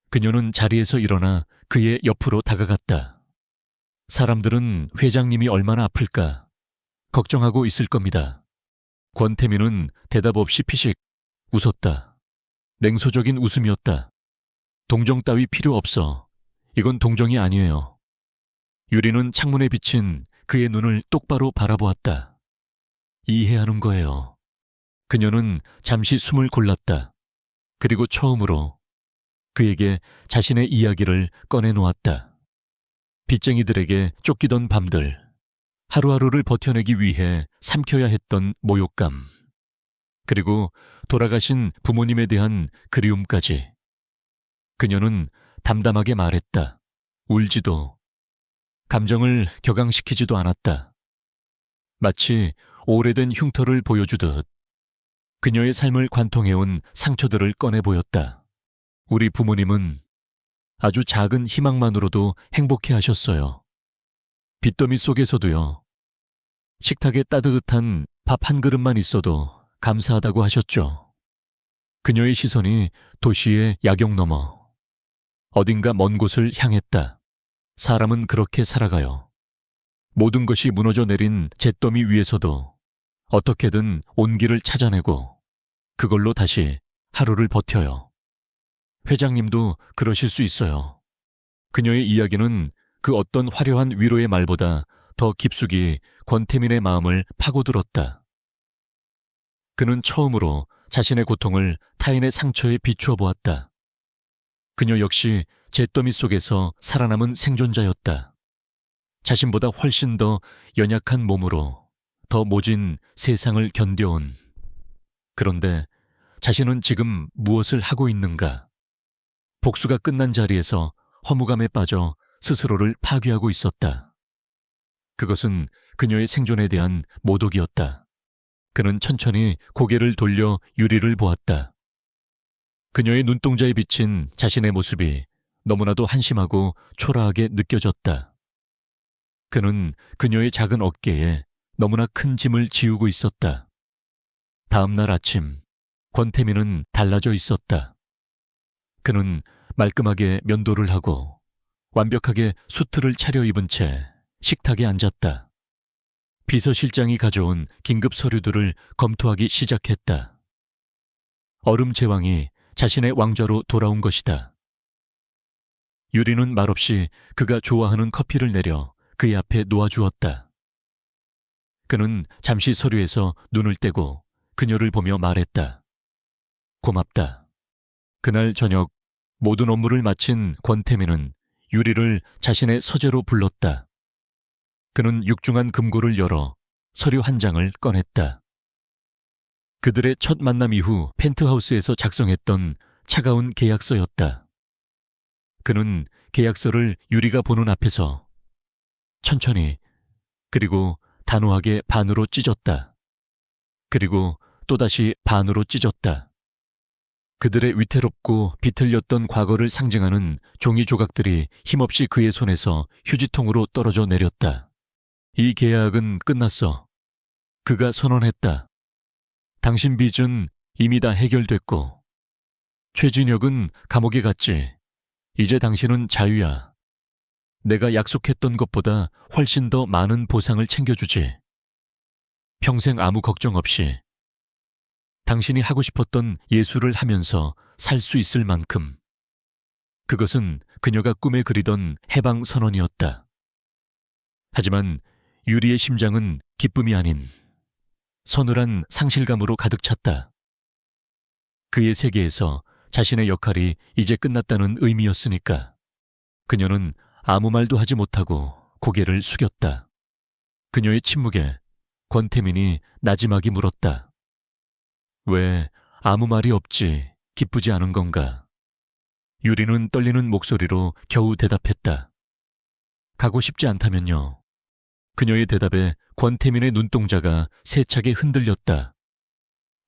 그녀는 자리에서 일어나 그의 옆으로 다가갔다. 사람들은 회장님이 얼마나 아플까 걱정하고 있을 겁니다. 권태민은 대답 없이 피식 웃었다. 냉소적인 웃음이었다. 동정 따위 필요 없어. 이건 동정이 아니에요. 유리는 창문에 비친 그의 눈을 똑바로 바라보았다. 이해하는 거예요. 그녀는 잠시 숨을 골랐다. 그리고 처음으로 그에게 자신의 이야기를 꺼내놓았다. 빚쟁이들에게 쫓기던 밤들, 하루하루를 버텨내기 위해 삼켜야 했던 모욕감, 그리고 돌아가신 부모님에 대한 그리움까지. 그녀는 담담하게 말했다. 울지도, 감정을 격앙시키지도 않았다. 마치 오래된 흉터를 보여주듯 그녀의 삶을 관통해온 상처들을 꺼내 보였다. 우리 부모님은 아주 작은 희망만으로도 행복해 하셨어요. 빚더미 속에서도요. 식탁에 따뜻한 밥 한 그릇만 있어도 감사하다고 하셨죠. 그녀의 시선이 도시의 야경 너머 어딘가 먼 곳을 향했다. 사람은 그렇게 살아가요. 모든 것이 무너져 내린 잿더미 위에서도 어떻게든 온기를 찾아내고 그걸로 다시 하루를 버텨요. 회장님도 그러실 수 있어요. 그녀의 이야기는 그 어떤 화려한 위로의 말보다 더 깊숙이 권태민의 마음을 파고들었다. 그는 처음으로 자신의 고통을 타인의 상처에 비추어 보았다. 그녀 역시 잿더미 속에서 살아남은 생존자였다. 자신보다 훨씬 더 연약한 몸으로 더 모진 세상을 견뎌온. 그런데 자신은 지금 무엇을 하고 있는가? 복수가 끝난 자리에서 허무감에 빠져 스스로를 파괴하고 있었다. 그것은 그녀의 생존에 대한 모독이었다. 그는 천천히 고개를 돌려 유리를 보았다. 그녀의 눈동자에 비친 자신의 모습이 너무나도 한심하고 초라하게 느껴졌다. 그는 그녀의 작은 어깨에 너무나 큰 짐을 지우고 있었다. 다음 날 아침, 권태민은 달라져 있었다. 그는 말끔하게 면도를 하고 완벽하게 수트를 차려입은 채 식탁에 앉았다. 비서실장이 가져온 긴급 서류들을 검토하기 시작했다. 얼음 제왕이 자신의 왕좌로 돌아온 것이다. 유리는 말없이 그가 좋아하는 커피를 내려 그의 앞에 놓아주었다. 그는 잠시 서류에서 눈을 떼고 그녀를 보며 말했다. 고맙다. 그날 저녁 모든 업무를 마친 권태민은 유리를 자신의 서재로 불렀다. 그는 육중한 금고를 열어 서류 한 장을 꺼냈다. 그들의 첫 만남 이후 펜트하우스에서 작성했던 차가운 계약서였다. 그는 계약서를 유리가 보는 앞에서 천천히 그리고 단호하게 반으로 찢었다. 그리고 또다시 반으로 찢었다. 그들의 위태롭고 비틀렸던 과거를 상징하는 종이 조각들이 힘없이 그의 손에서 휴지통으로 떨어져 내렸다. 이 계약은 끝났어. 그가 선언했다. 당신 빚은 이미 다 해결됐고 최진혁은 감옥에 갔지. 이제 당신은 자유야. 내가 약속했던 것보다 훨씬 더 많은 보상을 챙겨주지. 평생 아무 걱정 없이. 당신이 하고 싶었던 예술을 하면서 살 수 있을 만큼. 그것은 그녀가 꿈에 그리던 해방 선언이었다. 하지만 유리의 심장은 기쁨이 아닌 서늘한 상실감으로 가득 찼다. 그의 세계에서 자신의 역할이 이제 끝났다는 의미였으니까. 그녀는 아무 말도 하지 못하고 고개를 숙였다. 그녀의 침묵에 권태민이 나지막이 물었다. 왜 아무 말이 없지 기쁘지 않은 건가? 유리는 떨리는 목소리로 겨우 대답했다. 가고 싶지 않다면요. 그녀의 대답에 권태민의 눈동자가 세차게 흔들렸다.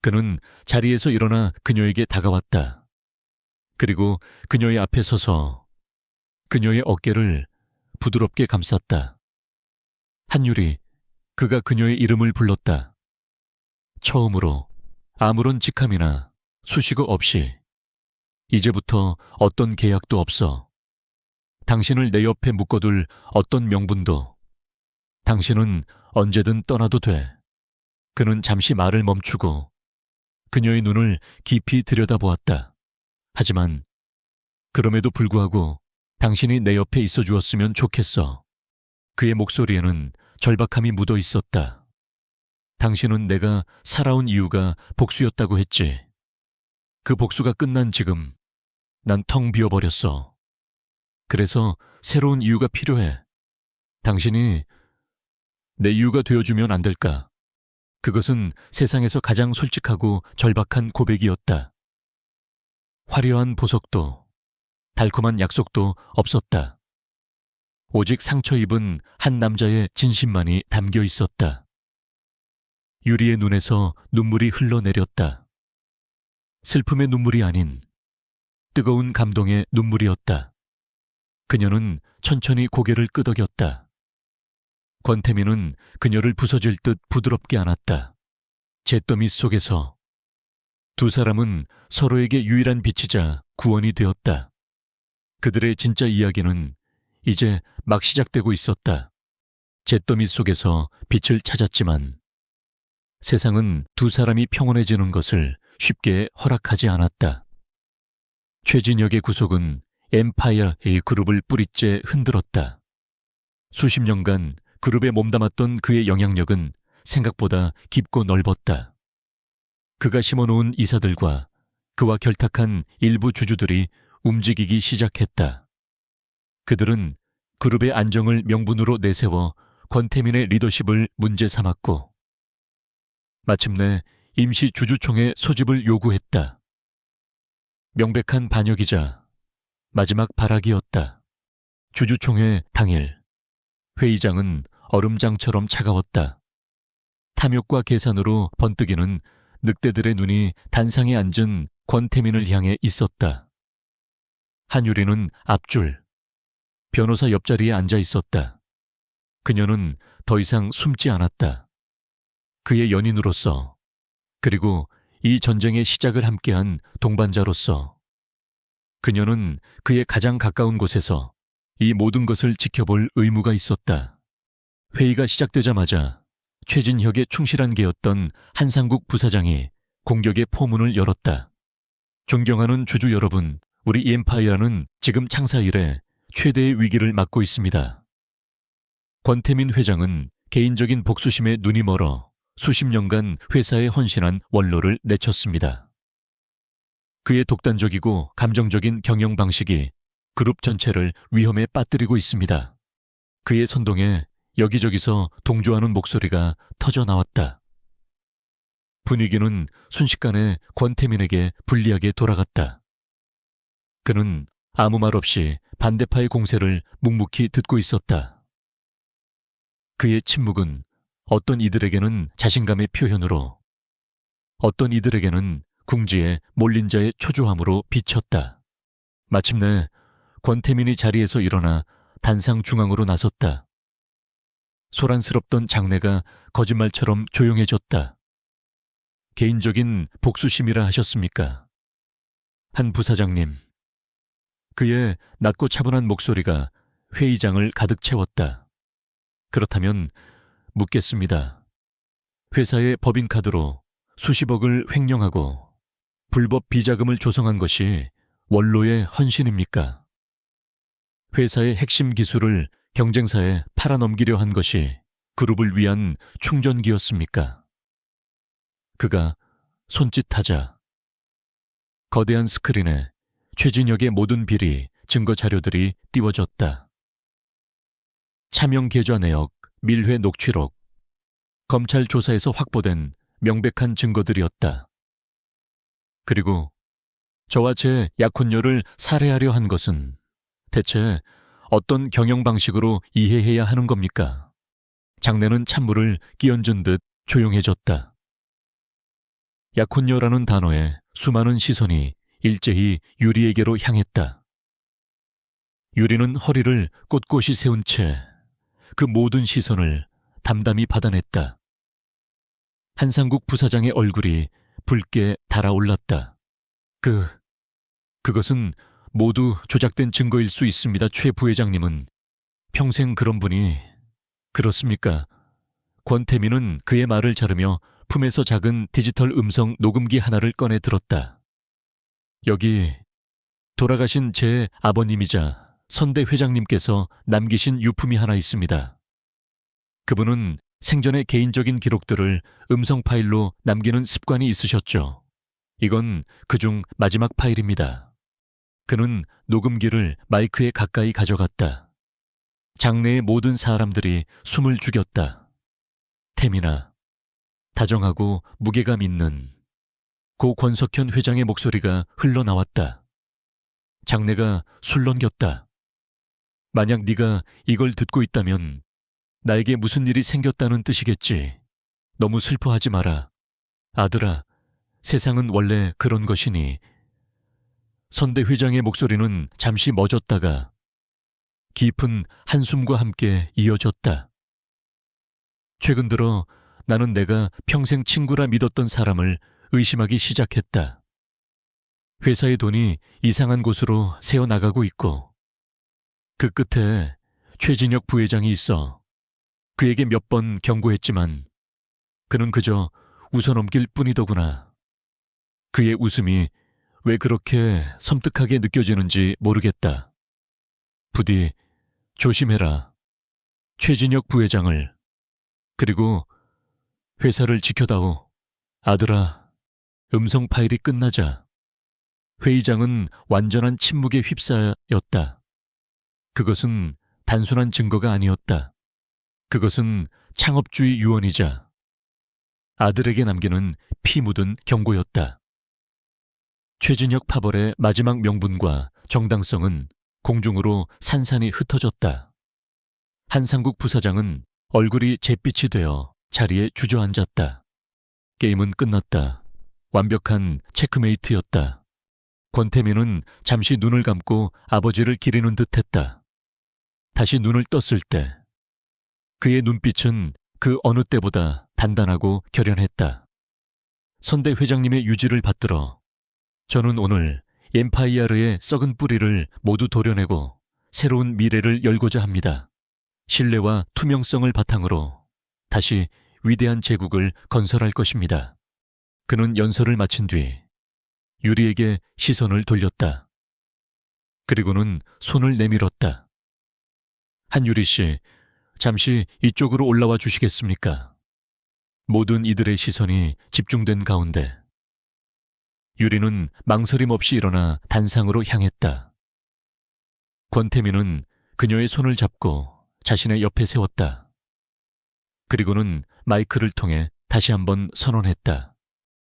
그는 자리에서 일어나 그녀에게 다가왔다. 그리고 그녀의 앞에 서서 그녀의 어깨를 부드럽게 감쌌다. 한유리, 그가 그녀의 이름을 불렀다. 처음으로 아무런 직함이나 수식어 없이 이제부터 어떤 계약도 없어. 당신을 내 옆에 묶어둘 어떤 명분도. 당신은 언제든 떠나도 돼. 그는 잠시 말을 멈추고 그녀의 눈을 깊이 들여다보았다. 하지만 그럼에도 불구하고 당신이 내 옆에 있어 주었으면 좋겠어. 그의 목소리에는 절박함이 묻어 있었다. 당신은 내가 살아온 이유가 복수였다고 했지. 그 복수가 끝난 지금 난 텅 비어버렸어. 그래서 새로운 이유가 필요해. 당신이 내 이유가 되어주면 안 될까? 그것은 세상에서 가장 솔직하고 절박한 고백이었다. 화려한 보석도 달콤한 약속도 없었다. 오직 상처 입은 한 남자의 진심만이 담겨 있었다. 유리의 눈에서 눈물이 흘러내렸다. 슬픔의 눈물이 아닌 뜨거운 감동의 눈물이었다. 그녀는 천천히 고개를 끄덕였다. 권태민은 그녀를 부서질 듯 부드럽게 안았다. 잿더미 속에서 두 사람은 서로에게 유일한 빛이자 구원이 되었다. 그들의 진짜 이야기는 이제 막 시작되고 있었다. 잿더미 속에서 빛을 찾았지만 세상은 두 사람이 평온해지는 것을 쉽게 허락하지 않았다. 최진혁의 구속은 엠파이어의 그룹을 뿌리째 흔들었다. 수십 년간 그룹에 몸담았던 그의 영향력은 생각보다 깊고 넓었다. 그가 심어놓은 이사들과 그와 결탁한 일부 주주들이 움직이기 시작했다. 그들은 그룹의 안정을 명분으로 내세워 권태민의 리더십을 문제 삼았고 마침내 임시 주주총회 소집을 요구했다. 명백한 반역이자 마지막 발악이었다. 주주총회 당일 회의장은 얼음장처럼 차가웠다. 탐욕과 계산으로 번뜩이는 늑대들의 눈이 단상에 앉은 권태민을 향해 있었다. 한유리는 앞줄, 변호사 옆자리에 앉아 있었다. 그녀는 더 이상 숨지 않았다. 그의 연인으로서, 그리고 이 전쟁의 시작을 함께한 동반자로서 그녀는 그의 가장 가까운 곳에서 이 모든 것을 지켜볼 의무가 있었다. 회의가 시작되자마자 최진혁의 충실한 개였던 한상국 부사장이 공격의 포문을 열었다. 존경하는 주주 여러분, 우리 엠파이어는 지금 창사 이래 최대의 위기를 맞고 있습니다. 권태민 회장은 개인적인 복수심에 눈이 멀어 수십 년간 회사에 헌신한 원로를 내쳤습니다. 그의 독단적이고 감정적인 경영 방식이 그룹 전체를 위험에 빠뜨리고 있습니다. 그의 선동에 여기저기서 동조하는 목소리가 터져 나왔다. 분위기는 순식간에 권태민에게 불리하게 돌아갔다. 그는 아무 말 없이 반대파의 공세를 묵묵히 듣고 있었다. 그의 침묵은 어떤 이들에게는 자신감의 표현으로, 어떤 이들에게는 궁지에 몰린 자의 초조함으로 비쳤다. 마침내 권태민이 자리에서 일어나 단상 중앙으로 나섰다. 소란스럽던 장내가 거짓말처럼 조용해졌다. 개인적인 복수심이라 하셨습니까? 한 부사장님. 그의 낮고 차분한 목소리가 회의장을 가득 채웠다. 그렇다면 묻겠습니다. 회사의 법인카드로 수십억을 횡령하고 불법 비자금을 조성한 것이 원로의 헌신입니까? 회사의 핵심 기술을 경쟁사에 팔아넘기려 한 것이 그룹을 위한 충전기였습니까? 그가 손짓하자 거대한 스크린에 최진혁의 모든 비리, 증거 자료들이 띄워졌다. 차명 계좌 내역, 밀회 녹취록, 검찰 조사에서 확보된 명백한 증거들이었다. 그리고 저와 제 약혼녀를 살해하려 한 것은 대체 어떤 경영 방식으로 이해해야 하는 겁니까? 장내는 찬물을 끼얹은 듯 조용해졌다. 약혼녀라는 단어에 수많은 시선이 일제히 유리에게로 향했다. 유리는 허리를 꼿꼿이 세운 채 그 모든 시선을 담담히 받아냈다. 한상국 부사장의 얼굴이 붉게 달아올랐다. 그것은 모두 조작된 증거일 수 있습니다. 최 부회장님은 평생 그런 분이... 그렇습니까? 권태민은 그의 말을 자르며 품에서 작은 디지털 음성 녹음기 하나를 꺼내 들었다. 여기 돌아가신 제 아버님이자 선대 회장님께서 남기신 유품이 하나 있습니다. 그분은 생전의 개인적인 기록들을 음성 파일로 남기는 습관이 있으셨죠. 이건 그중 마지막 파일입니다. 그는 녹음기를 마이크에 가까이 가져갔다. 장내의 모든 사람들이 숨을 죽였다. 태민아, 다정하고 무게감 있는 고 권석현 회장의 목소리가 흘러나왔다. 장내가 술렁겼다. 만약 네가 이걸 듣고 있다면 나에게 무슨 일이 생겼다는 뜻이겠지. 너무 슬퍼하지 마라. 아들아, 세상은 원래 그런 것이니. 선대 회장의 목소리는 잠시 멎었다가 깊은 한숨과 함께 이어졌다. 최근 들어 나는 내가 평생 친구라 믿었던 사람을 의심하기 시작했다. 회사의 돈이 이상한 곳으로 새어나가고 있고 그 끝에 최진혁 부회장이 있어 그에게 몇 번 경고했지만 그는 그저 웃어넘길 뿐이더구나. 그의 웃음이 왜 그렇게 섬뜩하게 느껴지는지 모르겠다. 부디 조심해라. 최진혁 부회장을. 그리고 회사를 지켜다오. 아들아, 음성 파일이 끝나자 회의장은 완전한 침묵에 휩싸였다. 그것은 단순한 증거가 아니었다. 그것은 창업주의 유언이자 아들에게 남기는 피 묻은 경고였다. 최진혁 파벌의 마지막 명분과 정당성은 공중으로 산산이 흩어졌다. 한상국 부사장은 얼굴이 잿빛이 되어 자리에 주저앉았다. 게임은 끝났다. 완벽한 체크메이트였다. 권태민은 잠시 눈을 감고 아버지를 기리는 듯했다. 다시 눈을 떴을 때 그의 눈빛은 그 어느 때보다 단단하고 결연했다. 선대 회장님의 유지를 받들어 저는 오늘 엠파이아르의 썩은 뿌리를 모두 도려내고 새로운 미래를 열고자 합니다. 신뢰와 투명성을 바탕으로 다시 위대한 제국을 건설할 것입니다. 그는 연설을 마친 뒤 유리에게 시선을 돌렸다. 그리고는 손을 내밀었다. 한유리 씨, 잠시 이쪽으로 올라와 주시겠습니까? 모든 이들의 시선이 집중된 가운데 유리는 망설임 없이 일어나 단상으로 향했다. 권태민은 그녀의 손을 잡고 자신의 옆에 세웠다. 그리고는 마이크를 통해 다시 한번 선언했다.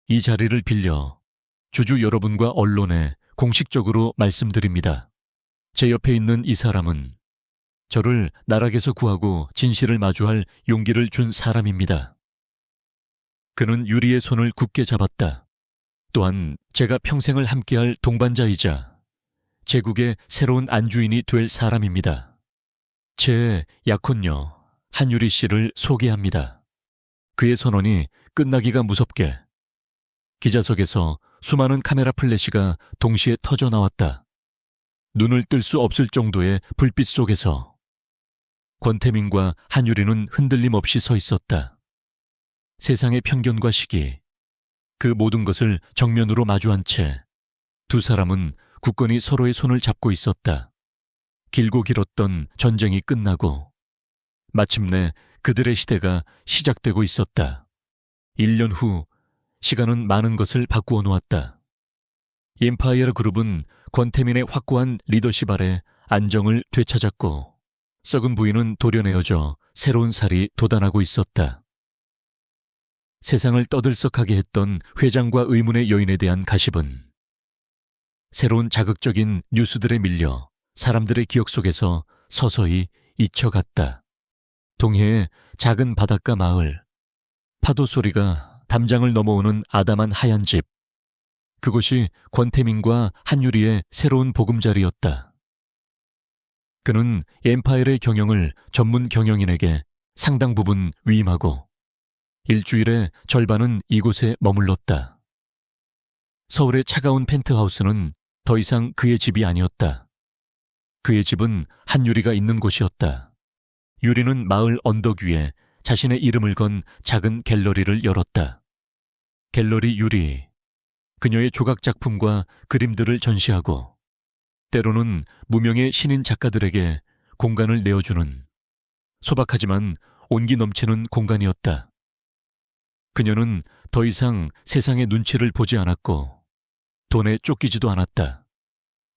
이 자리를 빌려 주주 여러분과 언론에 공식적으로 말씀드립니다. 제 옆에 있는 이 사람은 저를 나락에서 구하고 진실을 마주할 용기를 준 사람입니다. 그는 유리의 손을 굳게 잡았다. 또한 제가 평생을 함께할 동반자이자 제국의 새로운 안주인이 될 사람입니다. 제 약혼녀 한유리 씨를 소개합니다. 그의 선언이 끝나기가 무섭게 기자석에서 수많은 카메라 플래시가 동시에 터져 나왔다. 눈을 뜰 수 없을 정도의 불빛 속에서 권태민과 한유리는 흔들림 없이 서 있었다. 세상의 편견과 시기, 그 모든 것을 정면으로 마주한 채 두 사람은 굳건히 서로의 손을 잡고 있었다. 길고 길었던 전쟁이 끝나고 마침내 그들의 시대가 시작되고 있었다. 1년 후 시간은 많은 것을 바꾸어 놓았다. 엠파이어 그룹은 권태민의 확고한 리더십 아래 안정을 되찾았고 썩은 부인은 도려내어져 새로운 살이 돋아나고 있었다. 세상을 떠들썩하게 했던 회장과 의문의 여인에 대한 가십은 새로운 자극적인 뉴스들에 밀려 사람들의 기억 속에서 서서히 잊혀갔다. 동해의 작은 바닷가 마을, 파도 소리가 담장을 넘어오는 아담한 하얀 집, 그곳이 권태민과 한유리의 새로운 보금자리였다. 그는 엠파일의 경영을 전문 경영인에게 상당 부분 위임하고 일주일의 절반은 이곳에 머물렀다. 서울의 차가운 펜트하우스는 더 이상 그의 집이 아니었다. 그의 집은 한유리가 있는 곳이었다. 유리는 마을 언덕 위에 자신의 이름을 건 작은 갤러리를 열었다. 갤러리 유리. 그녀의 조각 작품과 그림들을 전시하고 때로는 무명의 신인 작가들에게 공간을 내어주는 소박하지만 온기 넘치는 공간이었다. 그녀는 더 이상 세상의 눈치를 보지 않았고 돈에 쫓기지도 않았다.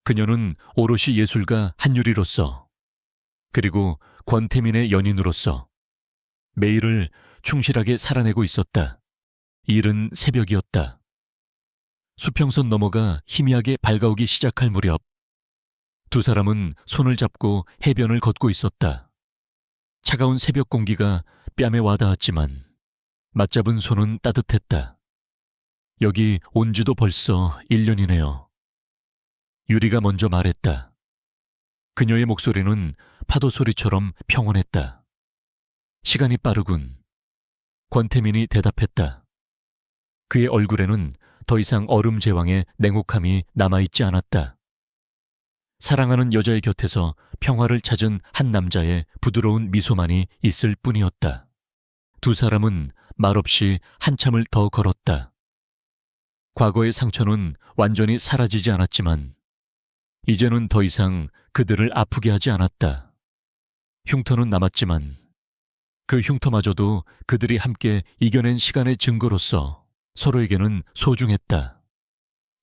그녀는 오롯이 예술가 한유리로서 그리고 권태민의 연인으로서 매일을 충실하게 살아내고 있었다. 이른 새벽이었다. 수평선 너머가 희미하게 밝아오기 시작할 무렵 두 사람은 손을 잡고 해변을 걷고 있었다. 차가운 새벽 공기가 뺨에 와닿았지만 맞잡은 손은 따뜻했다. 여기 온 지도 벌써 1년이네요. 유리가 먼저 말했다. 그녀의 목소리는 파도 소리처럼 평온했다. 시간이 빠르군. 권태민이 대답했다. 그의 얼굴에는 더 이상 얼음 제왕의 냉혹함이 남아있지 않았다. 사랑하는 여자의 곁에서 평화를 찾은 한 남자의 부드러운 미소만이 있을 뿐이었다. 두 사람은 말없이 한참을 더 걸었다. 과거의 상처는 완전히 사라지지 않았지만 이제는 더 이상 그들을 아프게 하지 않았다. 흉터는 남았지만 그 흉터마저도 그들이 함께 이겨낸 시간의 증거로서 서로에게는 소중했다.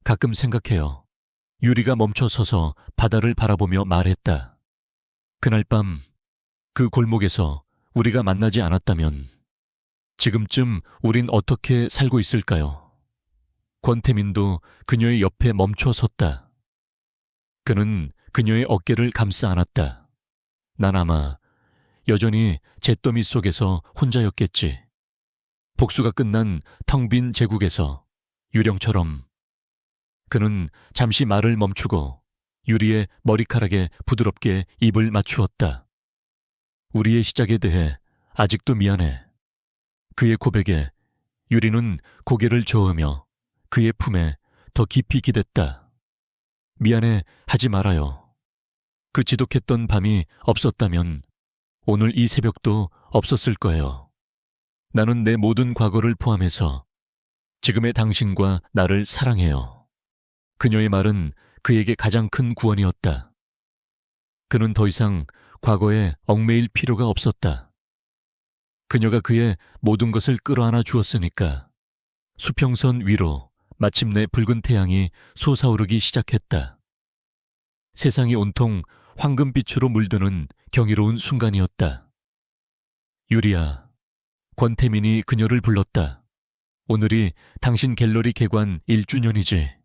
가끔 생각해요. 유리가 멈춰 서서 바다를 바라보며 말했다. 그날 밤 그 골목에서 우리가 만나지 않았다면 지금쯤 우린 어떻게 살고 있을까요? 권태민도 그녀의 옆에 멈춰 섰다. 그는 그녀의 어깨를 감싸 안았다. 난 아마 여전히 잿더미 속에서 혼자였겠지. 복수가 끝난 텅 빈 제국에서 유령처럼. 그는 잠시 말을 멈추고 유리의 머리카락에 부드럽게 입을 맞추었다. 우리의 시작에 대해 아직도 미안해. 그의 고백에 유리는 고개를 저으며 그의 품에 더 깊이 기댔다. 미안해 하지 말아요. 그 지독했던 밤이 없었다면 오늘 이 새벽도 없었을 거예요. 나는 내 모든 과거를 포함해서 지금의 당신과 나를 사랑해요. 그녀의 말은 그에게 가장 큰 구원이었다. 그는 더 이상 과거에 얽매일 필요가 없었다. 그녀가 그의 모든 것을 끌어안아 주었으니까 수평선 위로 마침내 붉은 태양이 솟아오르기 시작했다. 세상이 온통 황금빛으로 물드는 경이로운 순간이었다. 유리야, 권태민이 그녀를 불렀다. 오늘이 당신 갤러리 개관 1주년이지.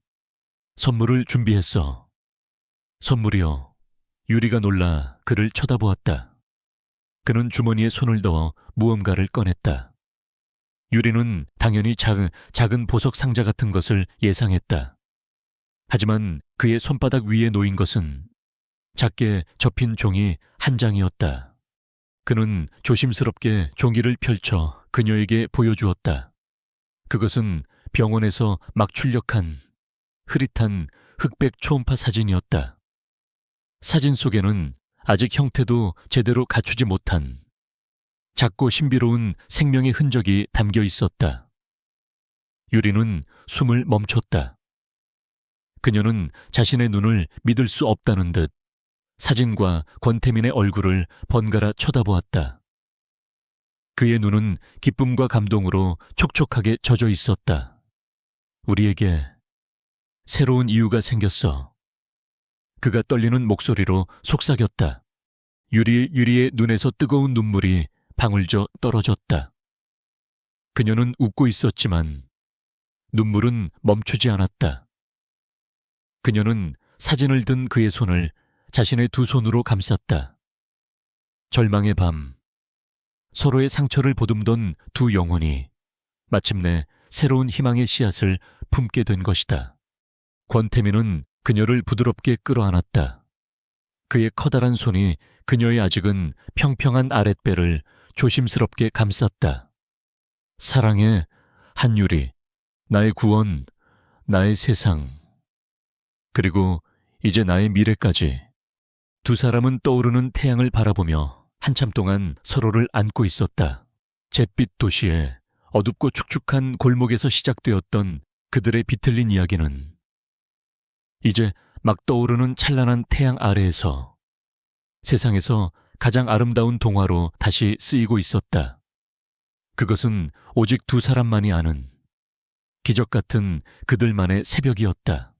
선물을 준비했어. 선물이요. 유리가 놀라 그를 쳐다보았다. 그는 주머니에 손을 넣어 무언가를 꺼냈다. 유리는 당연히 작은 보석 상자 같은 것을 예상했다. 하지만 그의 손바닥 위에 놓인 것은 작게 접힌 종이 한 장이었다. 그는 조심스럽게 종이를 펼쳐 그녀에게 보여주었다. 그것은 병원에서 막 출력한 흐릿한 흑백 초음파 사진이었다. 사진 속에는 아직 형태도 제대로 갖추지 못한 작고 신비로운 생명의 흔적이 담겨 있었다. 유리는 숨을 멈췄다. 그녀는 자신의 눈을 믿을 수 없다는 듯 사진과 권태민의 얼굴을 번갈아 쳐다보았다. 그의 눈은 기쁨과 감동으로 촉촉하게 젖어 있었다. 우리에게 새로운 이유가 생겼어. 그가 떨리는 목소리로 속삭였다. 유리의 눈에서 뜨거운 눈물이 방울져 떨어졌다. 그녀는 웃고 있었지만 눈물은 멈추지 않았다. 그녀는 사진을 든 그의 손을 자신의 두 손으로 감쌌다. 절망의 밤, 서로의 상처를 보듬던 두 영혼이 마침내 새로운 희망의 씨앗을 품게 된 것이다. 권태민은 그녀를 부드럽게 끌어안았다. 그의 커다란 손이 그녀의 아직은 평평한 아랫배를 조심스럽게 감쌌다. 사랑해, 한유리, 나의 구원, 나의 세상, 그리고 이제 나의 미래까지. 두 사람은 떠오르는 태양을 바라보며 한참 동안 서로를 안고 있었다. 잿빛 도시의 어둡고 축축한 골목에서 시작되었던 그들의 비틀린 이야기는 이제 막 떠오르는 찬란한 태양 아래에서 세상에서 가장 아름다운 동화로 다시 쓰이고 있었다. 그것은 오직 두 사람만이 아는 기적 같은 그들만의 새벽이었다.